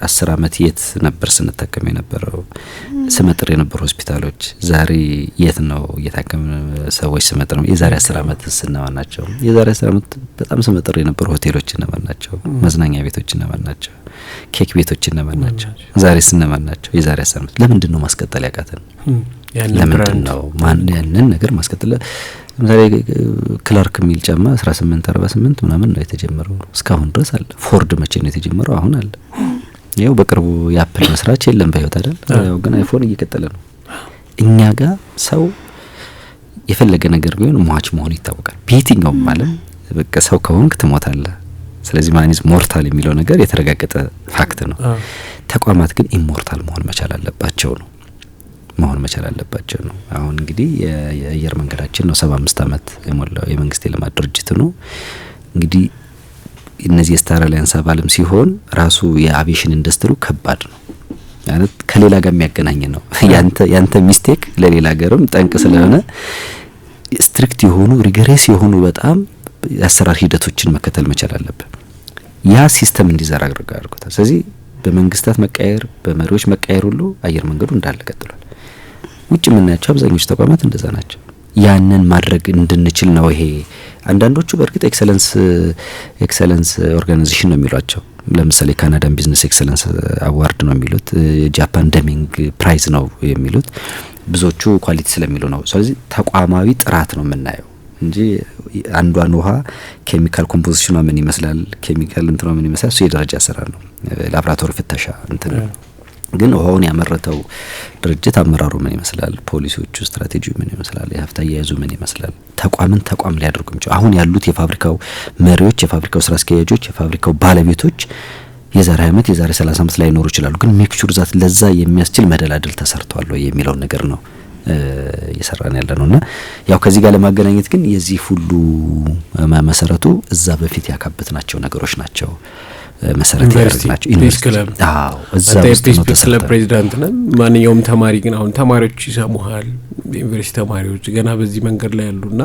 10 አመት የት ነበር ስንጠቀም የነበረው? ስመጥር የነበሩ ሆስፒታሎች ዛሬ የት ነው እየታከሙ ሰዎች ስመጥር ነው? የዛሬ 10 አመት ስነማን ናቸው? የዛሬ 10 አመት በጣም ስመጥር የነበሩ ሆቴሎች እነማን ናቸው? መዝናኛ ቤቶች እነማን ናቸው? ኬክ ቤቶች እነማን ናቸው? ዛሬ ስነማን ናቸው? የዛሬ 10 አመት ለምንድን ነው ማስቀጠል ያቃተን? ለምንድን ነው ያንን ነገር ማስቀጠል? ለምሳሌ ክላርክ የሚል ጫማ 1848 ምናምን ነው የተጀመረው፣ እስካሁን ድረስ አለ። ፎርድ መቼ ነው የተጀመረው? አሁን አለ። ያው በቅርቡ የአፕል መስራች የለም በህይወት አይደል? ያው ግን አይፎን እየቀጠለ ነው። እኛ ጋር ሰው የፈለገ ነገር ቢሆን ሟች መሆኑ ይታወቃል። በየትኛውም ዓለም በቃ ሰው ከሆንክ ትሞታለህ። ስለዚህ ማኒዝ ሞርታል የሚለው ነገር የተረጋገጠ ፋክት ነው። ተቋማት ግን ኢሞርታል መሆን መቻል አለባቸው ነው አሁን እንግዲህ የአየር መንገዳችን ነው 75 አመት የሞላው የመንግስት የልማት ድርጅት ነው። እንግዲህ እነዚህ ስታር አሊያንስ አባልም ሲሆን ራሱ የአቪዬሽን ኢንዱስትሪው ከባድ ነው ማለት ከሌላ ጋር የሚያገናኝ ነው። ያንተ ሚስቴክ ለሌላ ሀገርም ጠንቅ ስለሆነ ስትሪክት የሆኑ ሪገሬስ የሆኑ በጣም የአሰራር ሂደቶችን መከተል መቻል አለበት። ያ ሲስተም እንዲዘራ አድርጎታል። ስለዚህ በመንግስታት መቀየር በመሪዎች መቀየር ሁሉ አየር መንገዱ እንዳለ ቀጥሏል። ውጭ የምናያቸው አብዛኞቹ ተቋማት እንደዛ ናቸው። ያንን ማድረግ እንድንችል ነው። ይሄ አንዳንዶቹ በእርግጥ ኤክሰለንስ ኦርጋናይዜሽን ነው የሚሏቸው። ለምሳሌ ካናዳን ቢዝነስ ኤክሰለንስ አዋርድ ነው የሚሉት፣ ጃፓን ደሚንግ ፕራይዝ ነው የሚሉት። ብዙዎቹ ኳሊቲ ስለሚሉ ነው። ስለዚህ ተቋማዊ ጥራት ነው የምናየው እንጂ አንዷን ውሃ ኬሚካል ኮምፖዚሽኗ ምን ይመስላል፣ ኬሚካል እንትኗ ምን ይመስላል፣ እሱ የደረጃ አሰራር ነው፣ ላብራቶሪ ፍተሻ እንትን። ግን ውሃውን ያመረተው ድርጅት አመራሩ ምን ይመስላል፣ ፖሊሲዎቹ፣ ስትራቴጂው ምን ይመስላል፣ የሀብት አያያዙ ምን ይመስላል፣ ተቋምን ተቋም ሊያደርጉ የሚችሉ አሁን ያሉት የፋብሪካው መሪዎች፣ የፋብሪካው ስራ አስኪያጆች፣ የፋብሪካው ባለቤቶች የዛሬ ዓመት የዛሬ 30 ዓመት ላይ ኖሩ ይችላሉ። ግን ሜክ ሹር ዛት ለዛ የሚያስችል መደላድል ተሰርቷል ወይ የሚለው ነገር ነው እየሰራን ያለ ነውና ያው ከዚህ ጋር ለማገናኘት ግን የዚህ ሁሉ መሰረቱ እዛ በፊት ያካበትናቸው ነገሮች ናቸው። መሰረት ያደርግናቸው ዩኒቨርሲቲ እዛ ውስጥ ነው ተሰራ። ፕሬዚዳንት ነን ማንኛውም ተማሪ ግን አሁን ተማሪዎች ይሰሙሃል፣ ዩኒቨርሲቲ ተማሪዎች ገና በዚህ መንገድ ላይ ያሉና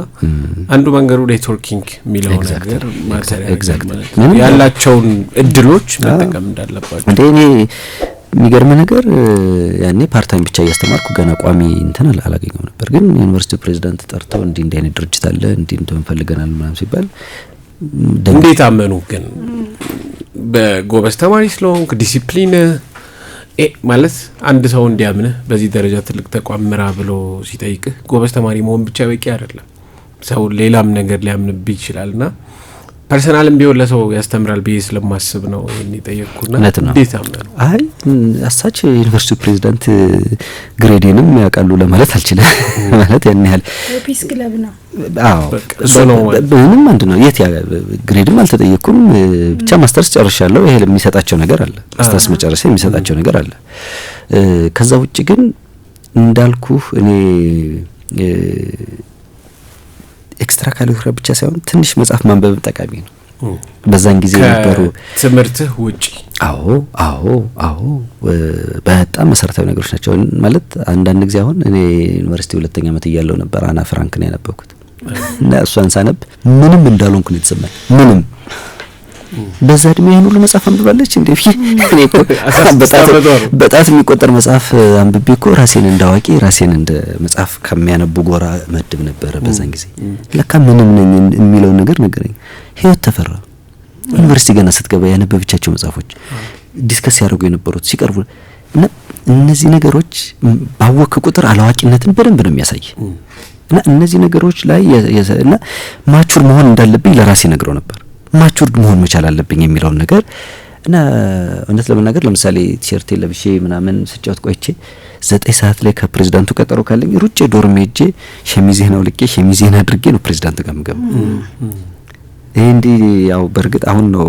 አንዱ መንገዱ ኔትወርኪንግ የሚለው ነገር ማተሪያ ያላቸውን እድሎች መጠቀም እንዳለባቸው እኔ የሚገርም ነገር ያኔ ፓርታይም ብቻ እያስተማርኩ ገና ቋሚ እንትን አላገኘው ነበር። ግን ዩኒቨርሲቲ ፕሬዚዳንት ጠርተው እንዲህ አይነት ድርጅት አለ እንዲህ እንደምፈልገናል ምናምን ሲባል እንዴት አመኑ? ግን በጎበዝ ተማሪ ስለሆንክ ዲሲፕሊን ማለት አንድ ሰው እንዲያምንህ በዚህ ደረጃ ትልቅ ተቋም ምራ ብሎ ሲጠይቅህ ጎበዝ ተማሪ መሆን ብቻ በቂ አይደለም። ሰው ሌላም ነገር ሊያምንብህ ይችላልና ፐርሰናልም ቢሆን ለሰው ያስተምራል ብዬ ስለማስብ ነው የሚጠየቁና እንዴት አመኑ? አይ አሳች ዩኒቨርሲቲ ፕሬዚዳንት ግሬዴንም ያውቃሉ ለማለት አልችልም። ማለት ያን ያህል ፒስ ክለብ ነው። አዎ ምንም አንድ ነው። የት ግሬድም አልተጠየቅኩም። ብቻ ማስተርስ ጨርሻለሁ። ይሄ የሚሰጣቸው ነገር አለ። ማስተርስ መጨረሻ የሚሰጣቸው ነገር አለ። ከዛ ውጪ ግን እንዳልኩ እኔ ኤክስትራ ካሪኩለር ብቻ ሳይሆን ትንሽ መጽሐፍ ማንበብ ጠቃሚ ነው። በዛን ጊዜ ነበሩ ትምህርትህ ውጪ አዎ በጣም መሰረታዊ ነገሮች ናቸው። ማለት አንዳንድ ጊዜ አሁን እኔ ዩኒቨርሲቲ ሁለተኛ ዓመት እያለሁ ነበር አና ፍራንክ ነው ያነበብኩት እና እሷን ሳነብ ምንም እንዳልሆንኩ ነው የተሰማኝ። ምንም በዛ እድሜ ይሄን ሁሉ መጽሐፍ አንብባለች እንዴ? እኔ እኮ በጣት የሚቆጠር መጽሐፍ አንብቤ እኮ ራሴን እንዳዋቂ ራሴን እንደ መጽሐፍ ከሚያነቡ ጎራ መድብ ነበር በዛን ጊዜ። ለካ ምንም ነኝ የሚለው ነገር ነገረኝ። ህይወት ተፈራ ዩኒቨርሲቲ ገና ስትገባ ያነበበቻቸው መጽሐፎች ዲስከስ ያደርጉ የነበሩት ሲቀርቡ እና እነዚህ ነገሮች ባወቅ ቁጥር አላዋቂነትን በደንብ ነው የሚያሳይ እና እነዚህ ነገሮች ላይ እና ማቹር መሆን እንዳለብኝ ለራሴ ነግረው ነበር። ማቹር መሆን መቻል አለብኝ የሚለውን ነገር እና እውነት ለመናገር ለምሳሌ ቲሸርት ለብሼ ምናምን ስጫወት ቆይቼ 9 ሰዓት ላይ ከፕሬዝዳንቱ ቀጠሮ ካለኝ ሩጬ ዶርም ሄጄ ሸሚዜን አውልቄ ሸሚዜን አድርጌ ነው ፕሬዝዳንቱ ጋር የምገባው። እንዲ ያው በርግጥ አሁን ነው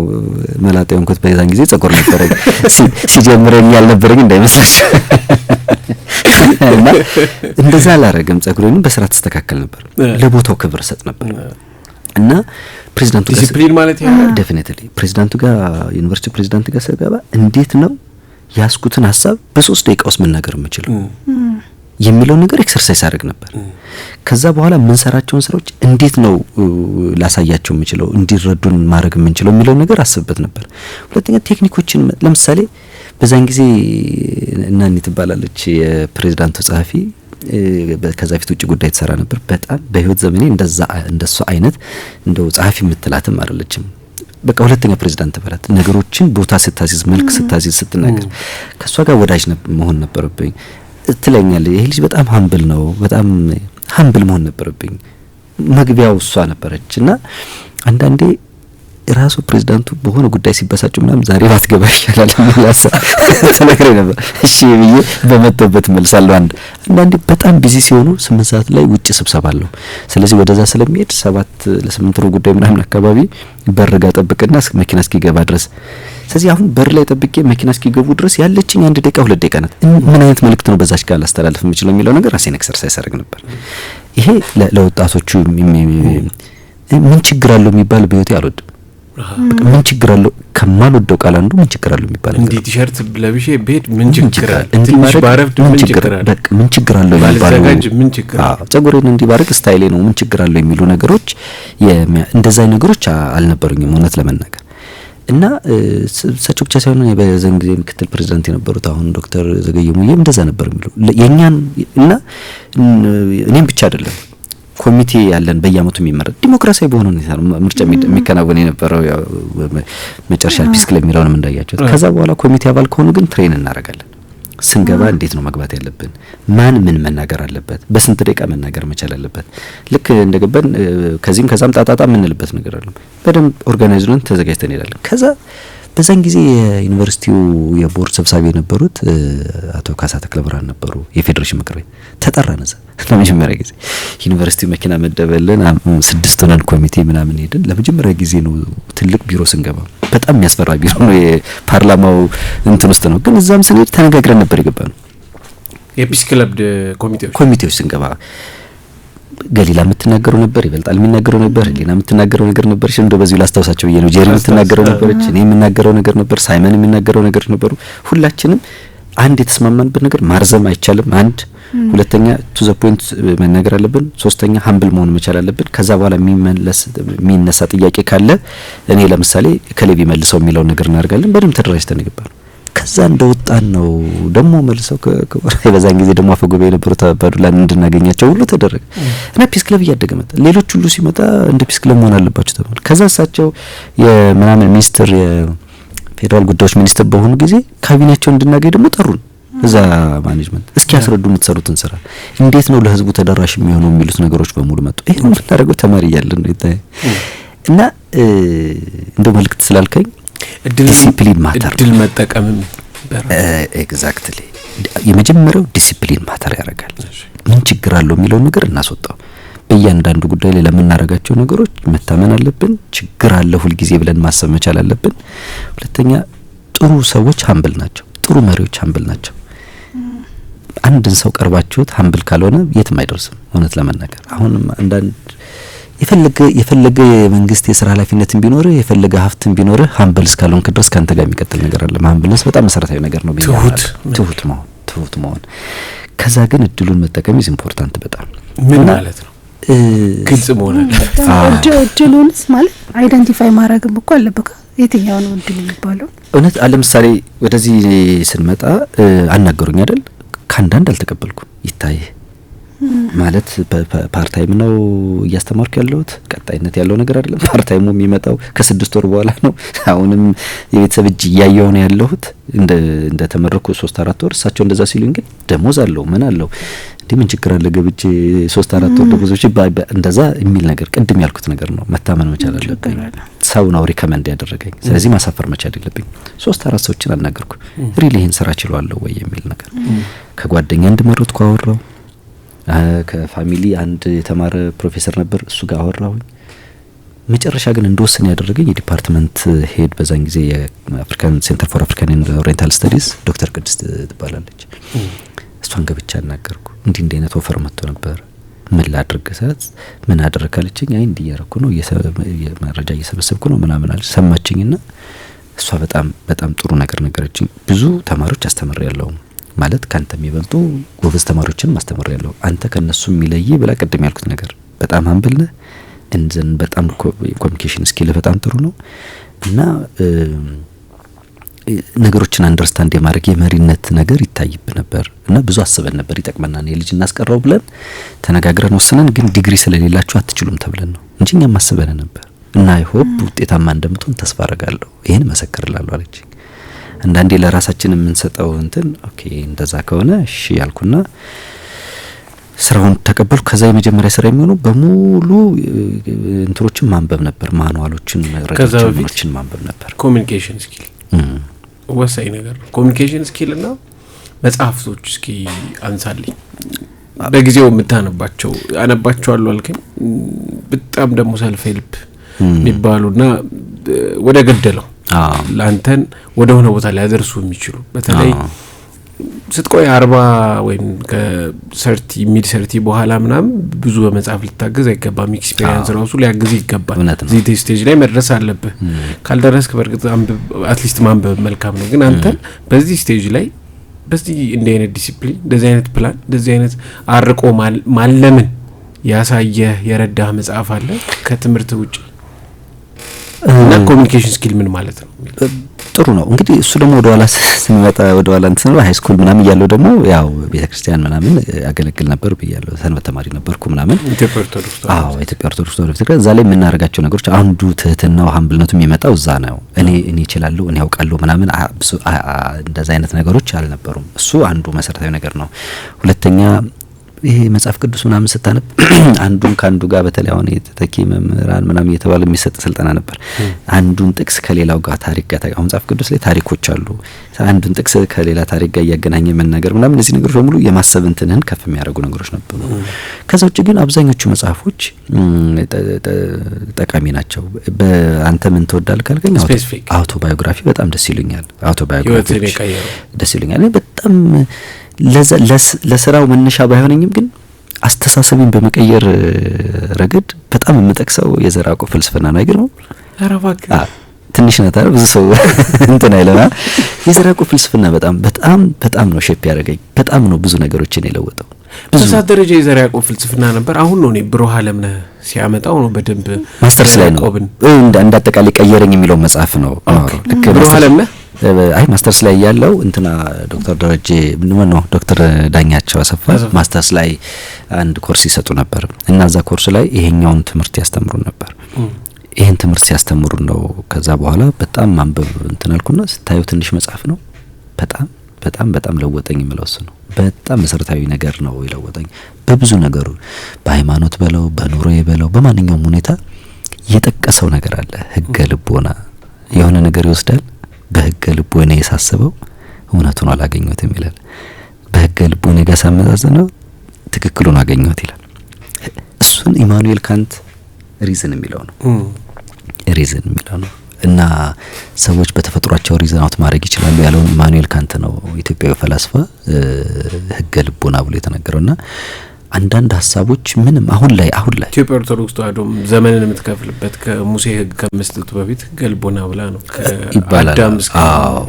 መላጣ የሆንኩት። በዛን ጊዜ ጸጉር ነበረኝ ሲጀምረኝ ያልነበረኝ እንዳይመስላችሁ እና እንደዛ አላረገም። ጸጉሬንም በስራ ተስተካከል ነበር፣ ለቦታው ክብር ሰጥ ነበር እና ፕሬዝዳንቱ ጋር ዲሲፕሊን ማለት ያ ዴፊኒትሊ ፕሬዝዳንቱ ጋር ዩኒቨርሲቲ ፕሬዝዳንት ጋር ሰገባ እንዴት ነው ያስኩትን ሐሳብ በ3 ደቂቃ ውስጥ መናገር የምችለው የሚለው ነገር ኤክሰርሳይዝ አድርግ ነበር። ከዛ በኋላ ምን ሰራቸውን ስራዎች እንዴት ነው ላሳያቸው የምችለው እንዲረዱን ማድረግ የምንችለው የሚለው ነገር አስብበት ነበር። ሁለተኛ ቴክኒኮችን ለምሳሌ በዛን ጊዜ እናኒ ትባላለች የፕሬዝዳንቱ ጸሐፊ ከዛ ፊት ውጭ ጉዳይ ተሰራ ነበር። በጣም በህይወት ዘመኔ እንደሷ አይነት እንደው ጸሐፊ የምትላትም አይደለችም። በቃ ሁለተኛ ፕሬዝዳንት ተባላት። ነገሮችን ቦታ ስታሲዝ መልክ ስታሲዝ ስትናገር ከሷ ጋር ወዳጅ መሆን ነበረብኝ ትለኛለች። ይሄ ልጅ በጣም ሀምብል ነው፣ በጣም ሀምብል መሆን ነበረብኝ። መግቢያው እሷ ነበረችና አንዳንዴ ራሱ ፕሬዝዳንቱ በሆነ ጉዳይ ሲበሳጩ ምናምን ዛሬ ባትገባ ይችላል ማለት ተነግሬ ነበር። እሺ ብዬ በመጣበት መልሳለሁ። አንዳንዴ በጣም ቢዚ ሲሆኑ 8 ሰዓት ላይ ውጪ ስብሰባ አለው። ስለዚህ ወደዛ ስለሚሄድ 7 ለ8 ሩብ ጉዳይ ምናምን አካባቢ በር ጋር ጠብቅና መኪና እስኪገባ ድረስ። ስለዚህ አሁን በር ላይ ጠብቄ መኪና እስኪገቡ ድረስ ያለችኝ 1 ደቂቃ 2 ደቂቃ ናት። ምን አይነት መልእክት ነው በዛች ጋር ላስተላልፍ የምችለው የሚለው ነገር ራሴን ኤክሰርሳይዝ አደረግ ነበር። ይሄ ለወጣቶቹ ምን ችግር አለው የሚባል በህይወቴ አልወድም። ምን ችግር አለው ከማልወደው ቃል አንዱ ምን ችግር አለው የሚባል እንዴ ቲሸርት ለብሼ ቤት ምን ችግር አለ ትንሽ ባረፍድ ምን ችግር አለ በቃ ምን ችግር አለው ባልዘጋጅ ምን ችግር አለ ጸጉሬን እንዲህ ባረግ ስታይሌ ነው ምን ችግር አለው የሚሉ ነገሮች እንደዛ ነገሮች አልነበሩኝም እውነት ለመናገር እና እሳቸው ብቻ ሳይሆን በዛን ጊዜ ምክትል ፕሬዝዳንት የነበሩት አሁን ዶክተር ዘገየ ሙዬም እንደዛ ነበር የሚሉ የኛን እና እኔም ብቻ አይደለም ኮሚቴ ያለን በየአመቱ የሚመረጥ ዲሞክራሲያዊ በሆነ ሁኔታ ምርጫ የሚከናወን የነበረው ያው መጨረሻ ፒስ ክለብ የሚለውንም እንዳያችሁት ከዛ በኋላ ኮሚቴ አባል ከሆኑ ግን ትሬን እናደርጋለን ስንገባ እንዴት ነው መግባት ያለብን ማን ምን መናገር አለበት በስንት ደቂቃ መናገር መቻል አለበት ልክ እንደገባን ከዚህም ከዛም ጣጣጣ ምንልበት ነገር አለ በደንብ ኦርጋናይዝ ሆነን ተዘጋጅተን እንሄዳለን ከዛ በዛን ጊዜ የዩኒቨርሲቲው የቦርድ ሰብሳቢ የነበሩት አቶ ካሳ ተክለብርሃን ነበሩ የፌዴሬሽን ምክር ቤት ተጠራን እዛ ለመጀመሪያ ጊዜ ዩኒቨርሲቲው መኪና መደበልን 6 ሆነን ኮሚቴ ምናምን ሄድን ለመጀመሪያ ጊዜ ነው ትልቅ ቢሮ ስንገባ በጣም የሚያስፈራ ቢሮ ነው የፓርላማው እንትን ውስጥ ነው ግን እዛም ስንሄድ ተነጋግረን ነበር የገባነው የፒስ ክለብ ኮሚቴዎች ስንገባ ገሊላ የምትናገረው ነበር ይበልጣል የሚናገረው ነበር ሌላ የምትናገረው ነገር ነበር እንደው በዚሁ ላስታውሳቸው ነው ጄሪ የምትናገረው ነበርች እኔ የምናገረው ነገር ነበር ሳይመን የሚናገረው ነገር ነበሩ ሁላችንም አንድ የተስማማንበት ነገር ማርዘም አይቻልም አንድ ሁለተኛ ቱ ዘ ፖይንት መናገር አለብን ሶስተኛ ሃምብል መሆን መቻል አለብን ከዛ በኋላ የሚነሳ ጥያቄ ካለ እኔ ለምሳሌ ከሌቢ መልሰው የሚለው ነገር እናደርጋለን በደም ተደራጅተን ይገባል ከዛ እንደወጣን ነው ደሞ መልሰው በዛን ጊዜ ደሞ አፈጉባኤ የነበሩት አባዱላን እንድናገኛቸው ሁሉ ተደረገ እና ፒስ ክለብ እያደገ መጣ ሌሎች ሁሉ ሲመጣ እንደ ፒስ ክለብ መሆን አለባቸው ተባለ ከዛ እሳቸው የምናምን ሚኒስትር የፌደራል ጉዳዮች ሚኒስትር በሆኑ ጊዜ ካቢኔያቸው እንድናገኝ ደሞ ጠሩን እዛ ማኔጅመንት እስኪ ያስረዱ የምትሰሩትን ስራ እንዴት ነው ለህዝቡ ተደራሽ የሚሆነው የሚሉት ነገሮች በሙሉ መጡ ይሄ ነው ታረጋው ተማሪ ያለን ነው ይታይ እና እንደ መልክት ስላልከኝ ዲሲፕሊን ማተር ድል መጠቀም ኤግዛክትሊ የመጀመሪያው ዲሲፕሊን ማተር ያደርጋል ምን ችግር አለው የሚለው ነገር እናስወጣው በእያንዳንዱ ጉዳይ ላይ ለምናረጋቸው ነገሮች መታመን አለብን ችግር አለ ሁሉ ጊዜ ብለን ማሰብ መቻል አለብን ሁለተኛ ጥሩ ሰዎች ሃምብል ናቸው ጥሩ መሪዎች ሃምብል ናቸው አንድን ሰው ቀርባችሁት ሃምብል ካልሆነ የትም አይደርስም እውነት ለመናገር አሁንም አንዳንድ የፈለገ መንግስት የሥራ ኃላፊነትን ቢኖር የፈለገ ሀብትን ቢኖር ሃምብል እስካልሆንክ ድረስ ካንተ ጋር የሚቀጥል ነገር አለ ሃምብልነስ በጣም መሰረታዊ ነገር ነው ትሁት መሆን ከዛ ግን እድሉን መጠቀም is important በጣም ምን ማለት ነው ግልጽ መሆን እድሉንስ ማለት አይደንቲፋይ ማድረግም እኮ አለበት የትኛው ነው እድል የሚባለው እውነት ለምሳሌ ወደዚህ ስንመጣ አናገሩኝ አይደል ካንዳንድ አልተቀበልኩም ይታይ ማለት ፓርታይም ነው እያስተማርኩ ያለሁት ቀጣይነት ያለው ነገር አይደለም ፓርታይሙ የሚመጣው ከ6 ወር በኋላ ነው አሁንም የቤተሰብ እጅ ያያየው ነው ያለሁት እንደ ተመረኩ 3-4 ወር እሳቸው እንደዛ ሲሉኝ ግን ደሞዝ አለው ምን አለው እንዴ ምን ችግር አለ ገብቼ 3-4 ወር ደሞዞች እንደዛ የሚል ነገር ቅድም ያልኩት ነገር ነው መታመን መቻል አለብኝ ሰው ነው ሪከመንድ ያደረገኝ ስለዚህ ማሳፈር መቻል አይደለብኝ 3-4 ሰዎችን አናገርኩ ሪሊ ይሄን ስራ ችሏለሁ ወይ የሚል ነገር ከጓደኛ እንድመሩት አወራው ከፋሚሊ አንድ የተማረ ፕሮፌሰር ነበር እሱ ጋር አወራሁኝ መጨረሻ ግን እንደወሰነ ያደረገኝ የዲፓርትመንት ሄድ በዛን ጊዜ የአፍሪካን ሴንተር ፎር አፍሪካን ኤንድ ኦሪየንታል ስተዲስ ዶክተር ቅድስት ትባላለች እሷን ገብቻ አናገርኩ እንዲህ አይነት ኦፈር መጥቶ ነበር ምን ላድርግ ሰዓት ምን አደረካለችኝ አይ እንዲህ ያረኩ ነው የመረጃ እየሰበሰብኩ ነው ምናምን አለች ሰማችኝና እሷ በጣም ጥሩ ነገር ነገረችኝ ብዙ ተማሪዎች አስተምሬያለሁ ማለት ካንተ የሚበልጡ ጎበዝ ተማሪዎችን ማስተማር ያለው አንተ ከነሱ የሚለይ ብላ ቀደም ያልኩት ነገር በጣም ሃምብል ነህ እንዘን በጣም ኮሙኒኬሽን ስኪል በጣም ጥሩ ነው እና ነገሮችን አንደርስታንድ የማድረግ የመሪነት ነገር ይታይብ ነበር እና ብዙ አስበን ነበር ይጠቅመናል የልጅ እናስቀረው ብለን ተነጋግረን ወሰነን ግን ዲግሪ ስለሌላችሁ አትችሉም ተብለን ነው እንጂ እኛም አስበን ነበር እና አይ ሆፕ ውጤታማ እንደምትሆን ተስፋ አደርጋለሁ ይሄን መሰከርላለሁ አለች አንዳንዴ ለራሳችን የምንሰጠው እንትን ኦኬ እንደዛ ከሆነ እሺ ያልኩና ስራውን ተቀበልኩ ከዛ የመጀመሪያ ስራ የሚሆነው በሙሉ እንትሮችን ማንበብ ነበር ማኑዋሎችን ረጃጅሞችን ማንበብ ነበር ኮሙኒኬሽን ስኪል ወሳኝ ነገር ነው ኮሙኒኬሽን ስኪል እና መጽሐፍቶች እስኪ አንሳልኝ በጊዜው የምታነባቸው አነባቸዋለሁ አልከኝ በጣም ደግሞ ሰልፍ ሄልፕ የሚባሉና ወደ ገደለው ላንተን ወደ ሆነ ቦታ ላይ ያደርሱ የሚችሉ በተለይ ስትቆይ 40 ወይም ከ30 ሚድ 30 በኋላ ምናምን ብዙ በመጽሐፍ ልታገዝ አይገባም። ኤክስፒሪየንስ ራሱ ሊያግዝ ይገባል። እዚህ ስቴጅ ላይ መድረስ አለብህ። ካልደረስክ በርግጥ አትሊስት ማንበብ መልካም ነው። ግን አንተ በዚህ ስቴጅ ላይ በዚህ እንደ አይነት ዲሲፕሊን እንደዚህ አይነት ፕላን እንደዚህ አይነት አርቆ ማለምን ያሳየ የረዳህ መጽሐፍ አለ ከትምህርት ውጪ? እና ኮሚኒኬሽን ስኪል ምን ማለት ነው? ጥሩ ነው እንግዲህ እሱ ደግሞ ወደ ኋላ ስንመጣ ወደ ኋላ እንትን ነው ሃይ ስኩል ምናምን ያለው ደግሞ ያው ቤተክርስቲያን ምናምን ያገለግል ነበር ብያለሁ። ሰንበት ተማሪ ነበርኩ ምናምን ኢትዮጵያ ኦርቶዶክስ ቤተክርስቲያን እዛ ላይ የምናደርጋቸው ነገሮች አንዱ ትህትናው ሀምብልነቱ የሚመጣው እዛ ነው። እኔ እችላለሁ እኔ ያውቃለሁ ምናምን እንደዛ አይነት ነገሮች አልነበሩም። እሱ አንዱ መሰረታዊ ነገር ነው። ሁለተኛ ይሄ መጽሐፍ ቅዱስ ምናምን ስታነብ አንዱን ካንዱ ጋር በተለይ አሁን የተተኪ መምህራን ምናምን እየተባለ የሚሰጥ ስልጠና ነበር። አንዱን ጥቅስ ከሌላው ጋር ታሪክ ጋር አሁን መጽሐፍ ቅዱስ ላይ ታሪኮች አሉ። አንዱን ጥቅስ ከሌላ ታሪክ ጋር እያገናኘ መናገር ምናምን እነዚህ ነገሮች በሙሉ የማሰብ እንትንህን ከፍ የሚያደርጉ ነገሮች ነበሩ። ከዛ ውጭ ግን አብዛኞቹ መጽሐፎች ጠቃሚ ናቸው። በአንተ ምን ተወዳል ካልከኝ አውቶባዮግራፊ በጣም ደስ ይሉኛል። አውቶባዮግራፊ ደስ ይሉኛል። እኔ በጣም ለስራው መነሻ ባይሆነኝም ግን አስተሳሰብን በመቀየር ረገድ በጣም የምጠቅሰው የዘራቆ ፍልስፍና ነው። አይገርም? አረባክ ትንሽ ነታረ ብዙ ሰው እንትን አይለና የዘራቆ ፍልስፍና በጣም ነው ሼፕ ያደረገኝ። በጣም ነው ብዙ ነገሮችን የለወጠው። ብዙ ደረጃ የዘራቆ ፍልስፍና ነበር። አሁን ነው ብሩህ ዓለም ነህ ሲያመጣው ነው በደንብ ማስተርስ ላይ ነው እንደ አጠቃላይ ቀየረኝ የሚለው መጽሐፍ ነው። ልክ ብሩህ ዓለም ነህ አይ ማስተርስ ላይ ያለው እንትና ዶክተር ደረጀ ነው ዶክተር ዳኛቸው አሰፋ ማስተርስ ላይ አንድ ኮርስ ይሰጡ ነበር እና እዛ ኮርስ ላይ ይሄኛውን ትምህርት ያስተምሩ ነበር። ይሄን ትምህርት ሲያስተምሩ ነው ከዛ በኋላ በጣም ማንበብ እንትን አልኩና ስታዩ ትንሽ መጽሐፍ ነው በጣም ለወጠኝ የምለው እሱ ነው። በጣም መሰረታዊ ነገር ነው የለወጠኝ በብዙ ነገሩ በሃይማኖት በለው በኑሮዬ በለው በማንኛውም ሁኔታ የጠቀሰው ነገር አለ። ህገ ልቦና የሆነ ነገር ይወስዳል። በህገ ልቦና የሳሰበው እውነቱን አላገኘሁትም ይላል። በህገ ልቦና ጋር ሳመዛዘነው ትክክሉን አገኘሁት ይላል። እሱን ኢማኑኤል ካንት ሪዝን የሚለው ነው እና ሰዎች በተፈጥሯቸው ሪዝን አውት ማድረግ ይችላሉ ያለውን ኢማኑኤል ካንት ነው ኢትዮጵያዊ ፈላስፋ ህገ ልቦና ብሎ የተናገረውና አንዳንድ ሀሳቦች ምንም አሁን ላይ ኢትዮጵያ ኦርቶዶክስ ተዋሕዶ ዘመንን የምትከፍልበት ከሙሴ ህግ ከመስጠቱ በፊት ህገ ልቦና ብላ ነው ከአዳም እስከ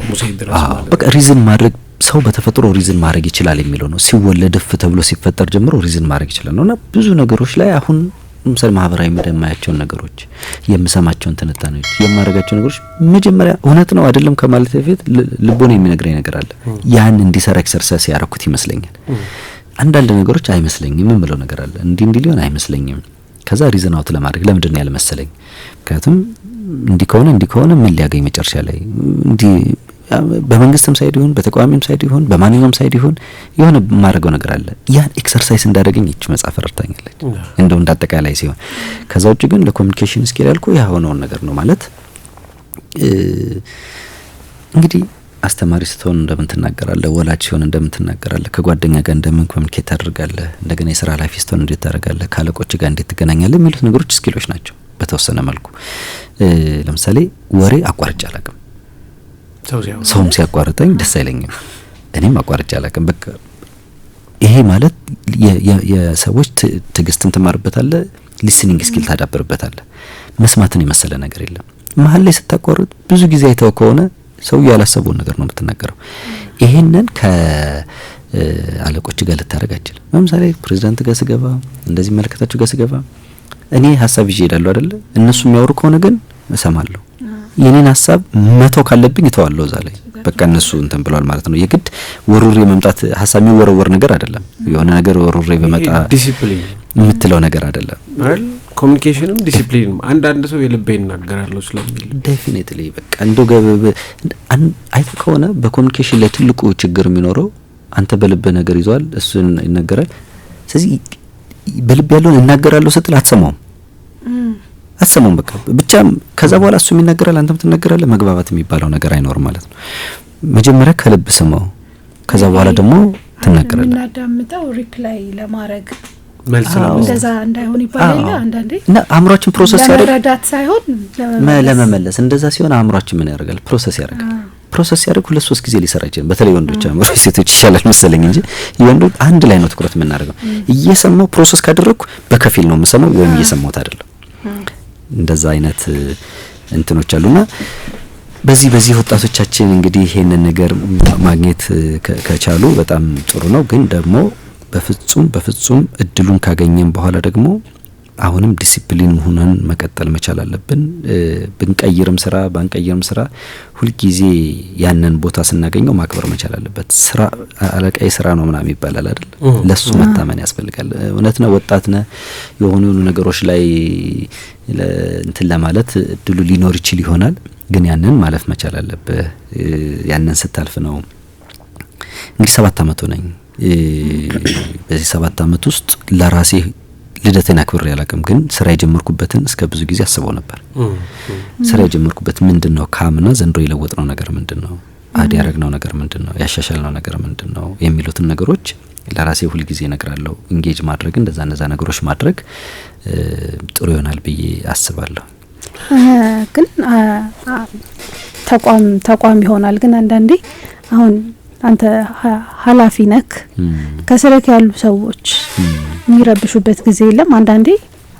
ሙሴ ድረስ ማለት በቃ ሪዝን ማድረግ ሰው በተፈጥሮ ሪዝን ማድረግ ይችላል የሚለው ነው። ሲወለድ ተብሎ ሲፈጠር ጀምሮ ሪዝን ማድረግ ይችላል ነውና ብዙ ነገሮች ላይ አሁን ምሳሌ ማህበራዊ ሚዲያ የማያቸውን ነገሮች የምሰማቸውን ትንታኔዎች የማረጋቸው ነገሮች መጀመሪያ እውነት ነው አይደለም ከማለት በፊት ልቦና የሚነግረኝ ነገር አለ። ያን እንዲሰራ ኤክሰርሳይዝ ያረኩት ይመስለኛል። አንዳንድ ነገሮች አይመስለኝም የምለው ነገር አለ። እንዲህ ሊሆን አይመስለኝም። ከዛ ሪዝን አውት ለማድረግ ለምንድን ነው ያልመሰለኝ? ምክንያቱም እንዲህ ከሆነ ምን ሊያገኝ መጨረሻ ላይ እንዲህ በመንግስትም ሳይድ ይሁን በተቋሚም ሳይድ ይሁን በማንኛውም ሳይድ ይሁን የሆነ ማድረገው ነገር አለ። ያን ኤክሰርሳይዝ እንዳደረገኝ እቺ መጽሐፍ ረድታኛለች እንደው እንዳጠቃላይ ሲሆን። ከዛ ውጭ ግን ለኮሚኒኬሽን ስኪል ያልኩ ያሆነውን ነገር ነው ማለት እንግዲህ አስተማሪ ስትሆን እንደምን ትናገራለህ፣ ወላጅ ሲሆን እንደምን ትናገራለህ፣ ከጓደኛ ጋር እንደምን ኮሚኒኬት ታደርጋለህ፣ እንደገና የሥራ ኃላፊ ስትሆን እንዴት ታደርጋለህ፣ ካለቆች ጋር እንዴት ትገናኛለህ የሚሉት ነገሮች ስኪሎች ናቸው በተወሰነ መልኩ። ለምሳሌ ወሬ አቋርጬ አላውቅም። ሰውም ሲያቋርጠኝ ደስ አይለኝም። እኔም አቋርጬ አላውቅም። በቃ ይሄ ማለት የሰዎች ትዕግስትን ትማርበታለህ፣ ሊስኒንግ ስኪል ታዳብርበታለህ። መስማትን የመሰለ ነገር የለም። መሀል ላይ ስታቋርጥ ብዙ ጊዜ አይተው ከሆነ ሰው ያላሰበውን ነገር ነው የምትናገረው። ይሄንን ከአለቆች ጋር ልታረግ አይችልም። ለምሳሌ ፕሬዝዳንት ጋር ስገባ እንደዚህ መልከታቸው ጋር ስገባ እኔ ሐሳብ ይዤ እሄዳለሁ አይደለ? እነሱ የሚያወሩ ከሆነ ግን እሰማለሁ። የኔን ሐሳብ መተው ካለብኝ እተዋለሁ እዛ ላይ። በቃ እነሱ እንትን ብለዋል ማለት ነው። የግድ ወሩሬ መምጣት ሐሳብ የሚወረወር ነገር አይደለም። የሆነ ነገር ወሩሬ በመጣ ዲሲፕሊን የምትለው ነገር አይደለም አይደል? ኮሚኒኬሽንም ዲሲፕሊንም አንዳንድ ሰው የልቤን እናገራለሁ ስለሚል ዴፊኒትሊ በቃ እንደው አይተ ከሆነ በኮሚኒኬሽን ላይ ትልቁ ችግር የሚኖረው አንተ በልብ ነገር ይዟል እሱን ይነገራል። ስለዚህ በልብ ያለውን እናገራለሁ ስትል አትሰማውም በቃ ብቻ ከዛ በኋላ እሱ የሚናገራል አንተም ትናገራለህ። መግባባት የሚባለው ነገር አይኖርም ማለት ነው። መጀመሪያ ከልብ ስማው፣ ከዛ በኋላ ደግሞ ትናገራለህ። እናዳምጠው ሪፕላይ ለማድረግ መልስ ነው እንደዛ እንዳይሆን ይባላል አንዳንዴ እና አእምሮአችን ፕሮሰስ ያደርጋል ለመረዳት ሳይሆን ለመመለስ። እንደዛ ሲሆን አእምሮአችን ምን ያደርጋል? ፕሮሰስ ያደርጋል። ፕሮሰስ ያደርግ 2-3 ጊዜ ሊሰራ ይችላል። በተለይ ወንዶች አምሮ ሴቶች ይሻላል መሰለኝ እንጂ ወንዶች አንድ ላይ ነው ትኩረት የምናደርገው። እየሰማው ፕሮሰስ ካደረኩ በከፊል ነው የምሰማው ወይም እየሰማሁት አይደለም። እንደዛ አይነት እንትኖች አሉና በዚህ ወጣቶቻችን እንግዲህ ይሄንን ነገር ማግኘት ከቻሉ በጣም ጥሩ ነው። ግን ደግሞ በፍጹም እድሉን ካገኘን በኋላ ደግሞ አሁንም ዲሲፕሊን ሆነን መቀጠል መቻል አለብን። ባንቀይርም ስራ ሁሉ ጊዜ ያንን ቦታ ስናገኘው ማክበር መቻል አለበት። ስራ አለቃዬ ስራ ነው ምናምን ይባላል አይደል? ለሱ መታመን ያስፈልጋል። እውነት ነው ወጣት ነህ የሆኑ ነገሮች ላይ እንትን ለማለት እድሉ ሊኖር ይችል ይሆናል። ግን ያንን ማለፍ መቻል አለብህ። ያንን ስታልፍ ነው እንግዲህ 7 አመት ሆነኝ። በዚህ 7 አመት ውስጥ ለራሴ ልደቴን አክብሬ አላውቅም። ግን ስራ የጀመርኩበትን እስከ ብዙ ጊዜ አስበው ነበር። ስራ የጀመርኩበት ምንድነው? ካምና ዘንድሮ የለወጥነው ነገር ምንድነው? አዲ ያረግነው ነገር ምንድነው? ያሻሻልነው ነገር ምንድነው? የሚሉትን ነገሮች ለራሴ ሁሉ ጊዜ እነግራለሁ። ኢንጌጅ ማድረግ እንደዛ ነገሮች ማድረግ ጥሩ ይሆናል ብዬ አስባለሁ። ግን ተቋም ይሆናል። ግን አንዳንዴ አሁን አንተ ኃላፊ ነክ ከስረክ ያሉ ሰዎች የሚረብሹበት ጊዜ የለም። አንዳንዴ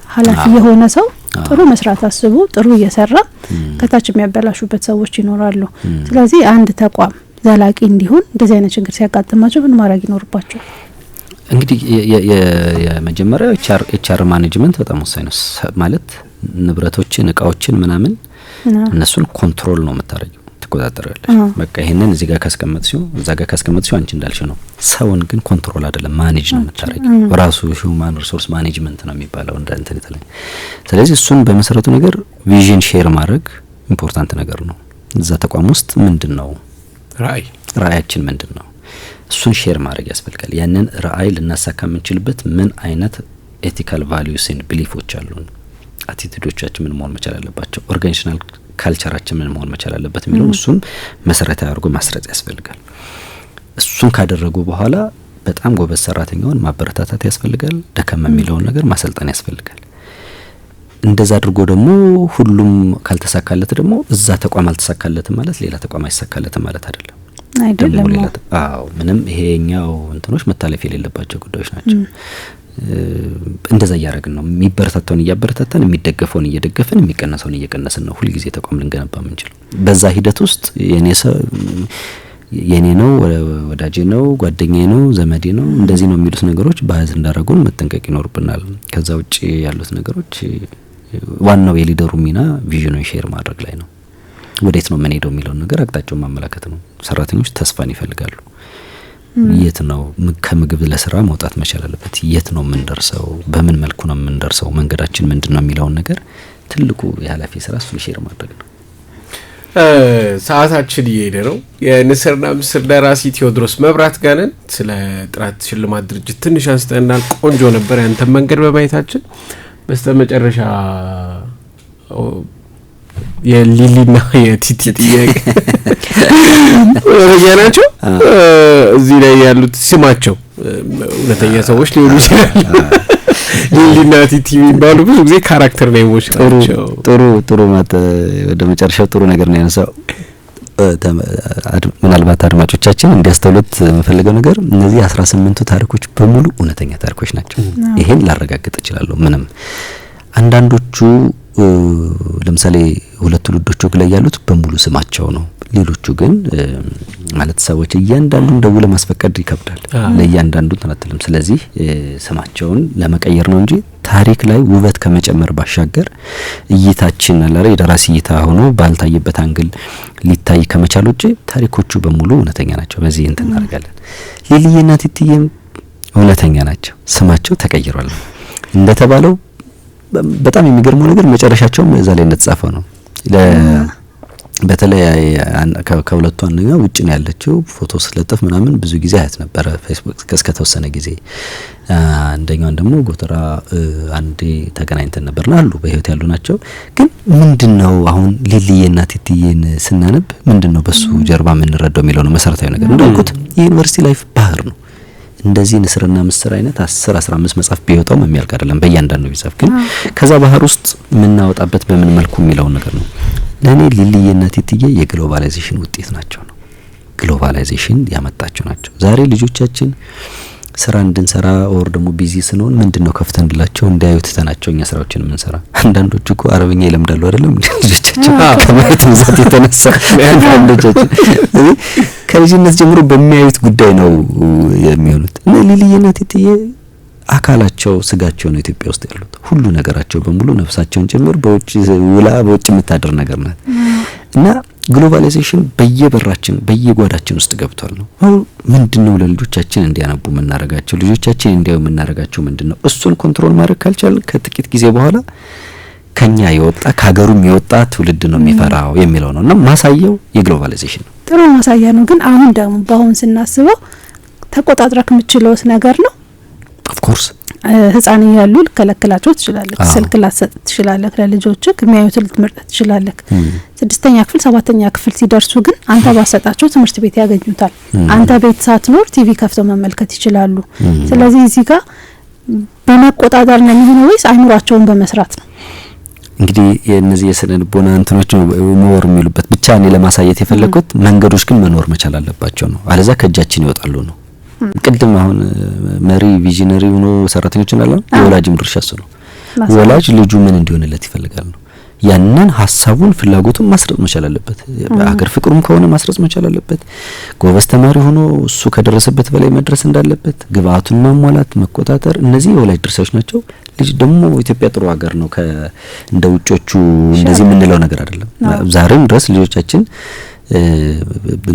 ኃላፊ የሆነ ሰው ጥሩ መስራት አስቦ ጥሩ እየሰራ ከታች የሚያበላሹበት ሰዎች ይኖራሉ። ስለዚህ አንድ ተቋም ዘላቂ እንዲሆን እንደዚህ አይነት ችግር ሲያጋጥማቸው ምን ማድረግ ይኖርባቸዋል? እንግዲህ የመጀመሪያው ኤችአር ማኔጅመንት በጣም ወሳኝ ነው። ማለት ንብረቶችን እቃዎችን ምናምን እነሱን ኮንትሮል ነው የምታረጊው፣ ትቆጣጠራለሽ። በቃ ይሄንን እዚህ ጋር ካስቀመጥሽው እዛ ጋር ካስቀመጥሽው አንቺ እንዳልሽ ነው። ሰውን ግን ኮንትሮል አይደለም ማኔጅ ነው የምታረጊው። ራሱ ሂውማን ሪሶርስ ማኔጅመንት ነው የሚባለው እንደ እንትን ይተላል። ስለዚህ እሱን በመሰረቱ ነገር ቪዥን ሼር ማድረግ ኢምፖርታንት ነገር ነው። እዛ ተቋም ውስጥ ምንድነው ራዕያችን ምንድነው? እሱን ሼር ማድረግ ያስፈልጋል። ያንን ራዕይ ልናሳካ የምንችልበት ምን አይነት ኤቲካል ቫልዩስ ኤንድ ቢሊፎች አሉን፣ አቲቲዩዶቻችን ምን መሆን መቻል አለባቸው፣ ኦርጋናይዜሽናል ካልቸራችን ምን መሆን መቻል አለበት የሚለውን እሱን መሰረታዊ አድርጎ ማስረጽ ያስፈልጋል። እሱን ካደረጉ በኋላ በጣም ጎበዝ ሰራተኛውን ማበረታታት ያስፈልጋል። ደከም የሚለውን ነገር ማሰልጠን ያስፈልጋል። እንደዛ አድርጎ ደግሞ ሁሉም ካልተሳካለት ደግሞ እዛ ተቋም አልተሳካለትም ማለት ሌላ ተቋም አይሳካለትም ማለት አይደለም። ምንም ይሄኛው እንትኖች መታለፍ የሌለባቸው ጉዳዮች ናቸው። እንደዛ እያደረግን ነው የሚበረታታውን እያበረታታን፣ የሚደገፈውን እየደገፈን፣ የሚቀነሰውን እየቀነስን ነው ሁሉ ጊዜ ተቋም ልንገነባ የምንችለው። በዛ ሂደት ውስጥ የኔ ነው ወዳጄ ነው ጓደኛዬ ነው ዘመዴ ነው እንደዚህ ነው የሚሉት ነገሮች ባዝ እንዳረጉን መጠንቀቅ ይኖርብናል። ከዛ ውጪ ያሉት ነገሮች ዋናው የሊደሩ ሚና ቪዥኑን ሼር ማድረግ ላይ ነው። ወዴት ነው ምን ሄደው የሚለው ነገር አቅጣጫውን ማመላከት ነው። ሰራተኞች ተስፋን ይፈልጋሉ። የት ነው ከምግብ ለስራ መውጣት መቻል አለበት። የት ነው የምንደርሰው? በምን መልኩ ነው የምንደርሰው? መንገዳችን ምንድነው የሚለውን ነገር ትልቁ የኃላፊ ስራ እሱን ሼር ማድረግ ነው። ሰዓታችን እየሄደ ነው። የንስርና ምስር ደራሲ ቴዎድሮስ መብራት ጋርን ስለ ጥራት ሽልማት ድርጅት ትንሽ አንስተናል። ቆንጆ ነበር ያንተ መንገድ በማየታችን። በስተመጨረሻ የሊሊና የቲቲ ጥያቄ ወያናቸው እዚህ ላይ ያሉት ስማቸው እውነተኛ ሰዎች ሊሆኑ ይችላሉ። ሊሊና ቲቲ የሚባሉ ብዙ ጊዜ ካራክተር ኔሞች ናቸው። ጥሩ ወደ መጨረሻው ጥሩ ነገር ነው ያነሳው። ምናልባት አድማጮቻችን እንዲያስተውሉት የምፈልገው ነገር እነዚህ 18ቱ ታሪኮች በሙሉ እውነተኛ ታሪኮች ናቸው። ይሄን ላረጋግጥ እችላለሁ። ምንም አንዳንዶቹ ለምሳሌ ሁለቱ ልጆቹ ላይ ያሉት በሙሉ ስማቸው ነው። ሌሎቹ ግን ማለት ሰዎች እያንዳንዱን ደውለ ማስፈቀድ ይከብዳል። ለእያንዳንዱ ተነጥለም ስለዚህ ስማቸውን ለመቀየር ነው እንጂ ታሪክ ላይ ውበት ከመጨመር ባሻገር እይታችን አላረ የደራሲ እይታ ሆኖ ባልታየበት አንግል ሊታይ ከመቻል ውጪ ታሪኮቹ በሙሉ እውነተኛ ናቸው። በዚህ እንትን እናደርጋለን። ሊሊና ቲቲም እውነተኛ ናቸው። ስማቸው ተቀይሯል እንደተባለው በጣም የሚገርመው ነገር መጨረሻቸውም እዛ ላይ እንደተጻፈው ነው። በተለይ ከሁለቱ አንደኛው ውጭ ነው ያለችው ፎቶ ስለጥፍ ምናምን ብዙ ጊዜ አያት ነበር ፌስቡክ እስከ ተወሰነ ጊዜ። አንደኛው ደግሞ ጎተራ አንዴ ተገናኝተን ነበርና አሉ በህይወት ያሉ ናቸው። ግን ምንድነው አሁን ሊሊዬና ቲቲዬን ስናነብ ምንድነው በሱ ጀርባ ምን ረዳው የሚለው ነው መሰረታዊ ነገር። እንደልኩት የዩኒቨርሲቲ ላይፍ ባህር ነው። እንደዚህ ንስርና ምስር አይነት 10-15 መጽሐፍ ቢወጣው የሚያልቅ አይደለም በእያንዳንዱ ቢጻፍ። ግን ከዛ ባህር ውስጥ ምናወጣበት በምን መልኩ የሚለው ነገር ነው። ለእኔ ሊልዬና ቲትዬ የግሎባላይዜሽን ውጤት ናቸው ነው። ግሎባላይዜሽን ያመጣቸው ናቸው። ዛሬ ልጆቻችን ስራ እንድንሰራ ኦር ደግሞ ቢዚ ስንሆን ምንድነው ከፍተንላቸው እንዳያዩት ተናቸው እኛ ስራዎችን የምንሰራ። አንዳንዶቹ እኮ አረብኛ ይለምዳሉ አይደለም ልጆቻችን ከማለት ብዛት የተነሳ አንዳንዶቻችን ከልጅነት ጀምሮ በሚያዩት ጉዳይ ነው የሚሆኑት። እና ሊልዬና ቲትዬ አካላቸው ስጋቸው ነው ኢትዮጵያ ውስጥ ያሉት። ሁሉ ነገራቸው በሙሉ ነፍሳቸውን ጭምር በውጭ ውላ በውጭ የምታደር ነገር ናት። እና ግሎባላይዜሽን በየበራችን በየጓዳችን ውስጥ ገብቷል ነው። አሁን ምንድነው ለልጆቻችን እንዲያነቡ የምናረጋቸው ልጆቻችን እንዲያዩ የምናረጋቸው ምንድነው? እሱን ኮንትሮል ማድረግ ካልቻልን ከጥቂት ጊዜ በኋላ ከኛ የወጣ ከሀገሩም የወጣ ትውልድ ነው የሚፈራው የሚለው ነው። እና ማሳያው የግሎባላይዜሽን ነው። ጥሩ ማሳያ ነው። ግን አሁን ደግሞ በአሁን ስናስበው ተቆጣጥረክ የምትችለው ነገር ነው። ኦፍ ኮርስ ህፃን እያሉ ልከለክላቸው ትችላለህ። ስልክ ላሰጥ ትችላለህ። ለልጆችህ የሚያዩትን ልትመርጥ ትችላለህ። 6ኛ ክፍል 7ኛ ክፍል ሲደርሱ ግን አንተ ባሰጣቸው ትምህርት ቤት ያገኙታል። አንተ ቤት ሳትኖር ቲቪ ከፍተው መመልከት ይችላሉ። ስለዚህ እዚህ ጋር በመቆጣጠር ነው የሚሆነው ወይስ አይምሯቸውን በመስራት ነው? እንግዲህ የነዚህ የስነ ልቦና እንትኖች ሞር የሚሉበት ብቻ እኔ ለማሳየት የፈለኩት መንገዶች ግን መኖር መቻል አለባቸው ነው። አለዛ ከእጃችን ይወጣሉ ነው። ቅድም አሁን መሪ ቪዥነሪ ሆኖ ሰራተኞችን አለ የወላጅም ድርሻ እሱ ነው። ወላጅ ልጁ ምን እንዲሆንለት ይፈልጋል ነው። ያንን ሐሳቡን ፍላጎቱን ማስረጽ መቻል አለበት። በአገር ፍቅሩም ከሆነ ማስረጽ መቻል አለበት። ጎበዝ ተማሪ ሆኖ እሱ ከደረሰበት በላይ መድረስ እንዳለበት ግብአቱን ማሟላት መቆጣጠር፣ እነዚህ የወላጅ ድርሻዎች ናቸው። ልጅ ደግሞ ኢትዮጵያ ጥሩ ሀገር ነው። እንደ ውጮቹ እንደዚህ የምንለው ነገር አይደለም። ዛሬም ድረስ ልጆቻችን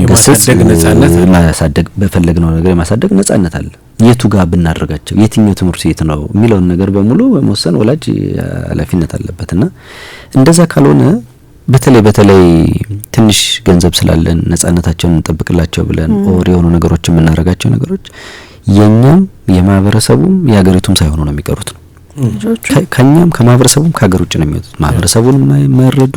የማሳደግ ነጻነት ማሳደግ በፈለግነው ነገር የማሳደግ ነጻነት አለ። የቱ ጋር ብናደርጋቸው የትኛው ትምህርት ቤት ነው የሚለውን ነገር በሙሉ በመወሰን ወላጅ ኃላፊነት አለበትና እንደዛ ካልሆነ በተለይ ትንሽ ገንዘብ ስላለን ነጻነታቸውን እንጠብቅላቸው ብለን ኦር የሆኑ ነገሮች የምናደርጋቸው ነገሮች የኛም የማህበረሰቡም የሀገሪቱም ሳይሆኑ ነው የሚቀሩት ነው። ከኛም ከማህበረሰቡም ከሀገር ውጭ ነው የሚወጡት። ማህበረሰቡን የማይረዱ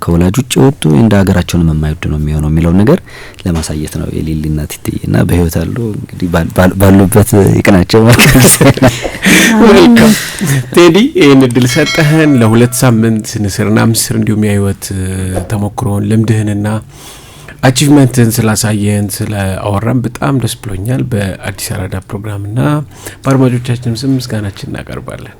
ከወላጅ ውጭ ወጡ እንደ ሀገራቸውን የማይወዱ ነው የሚሆነው የሚለው ነገር ለማሳየት ነው። የሊሊና ቲቲና በህይወት አሉ እንግዲህ ባሉበት ይቅናቸው ማለት ዌልካም ቴዲ ይሄን እድል ሰጠህን ለ2 ሳምንት ንስርና ምስር እንዲሁም የህይወት ተሞክሮን ልምድህንና አቺቭመንትን ስላሳየን ስለ አወራን በጣም ደስ ብሎኛል። በአዲስ አራዳ ፕሮግራምና በአድማጮቻችን ስም ምስጋናችን እናቀርባለን።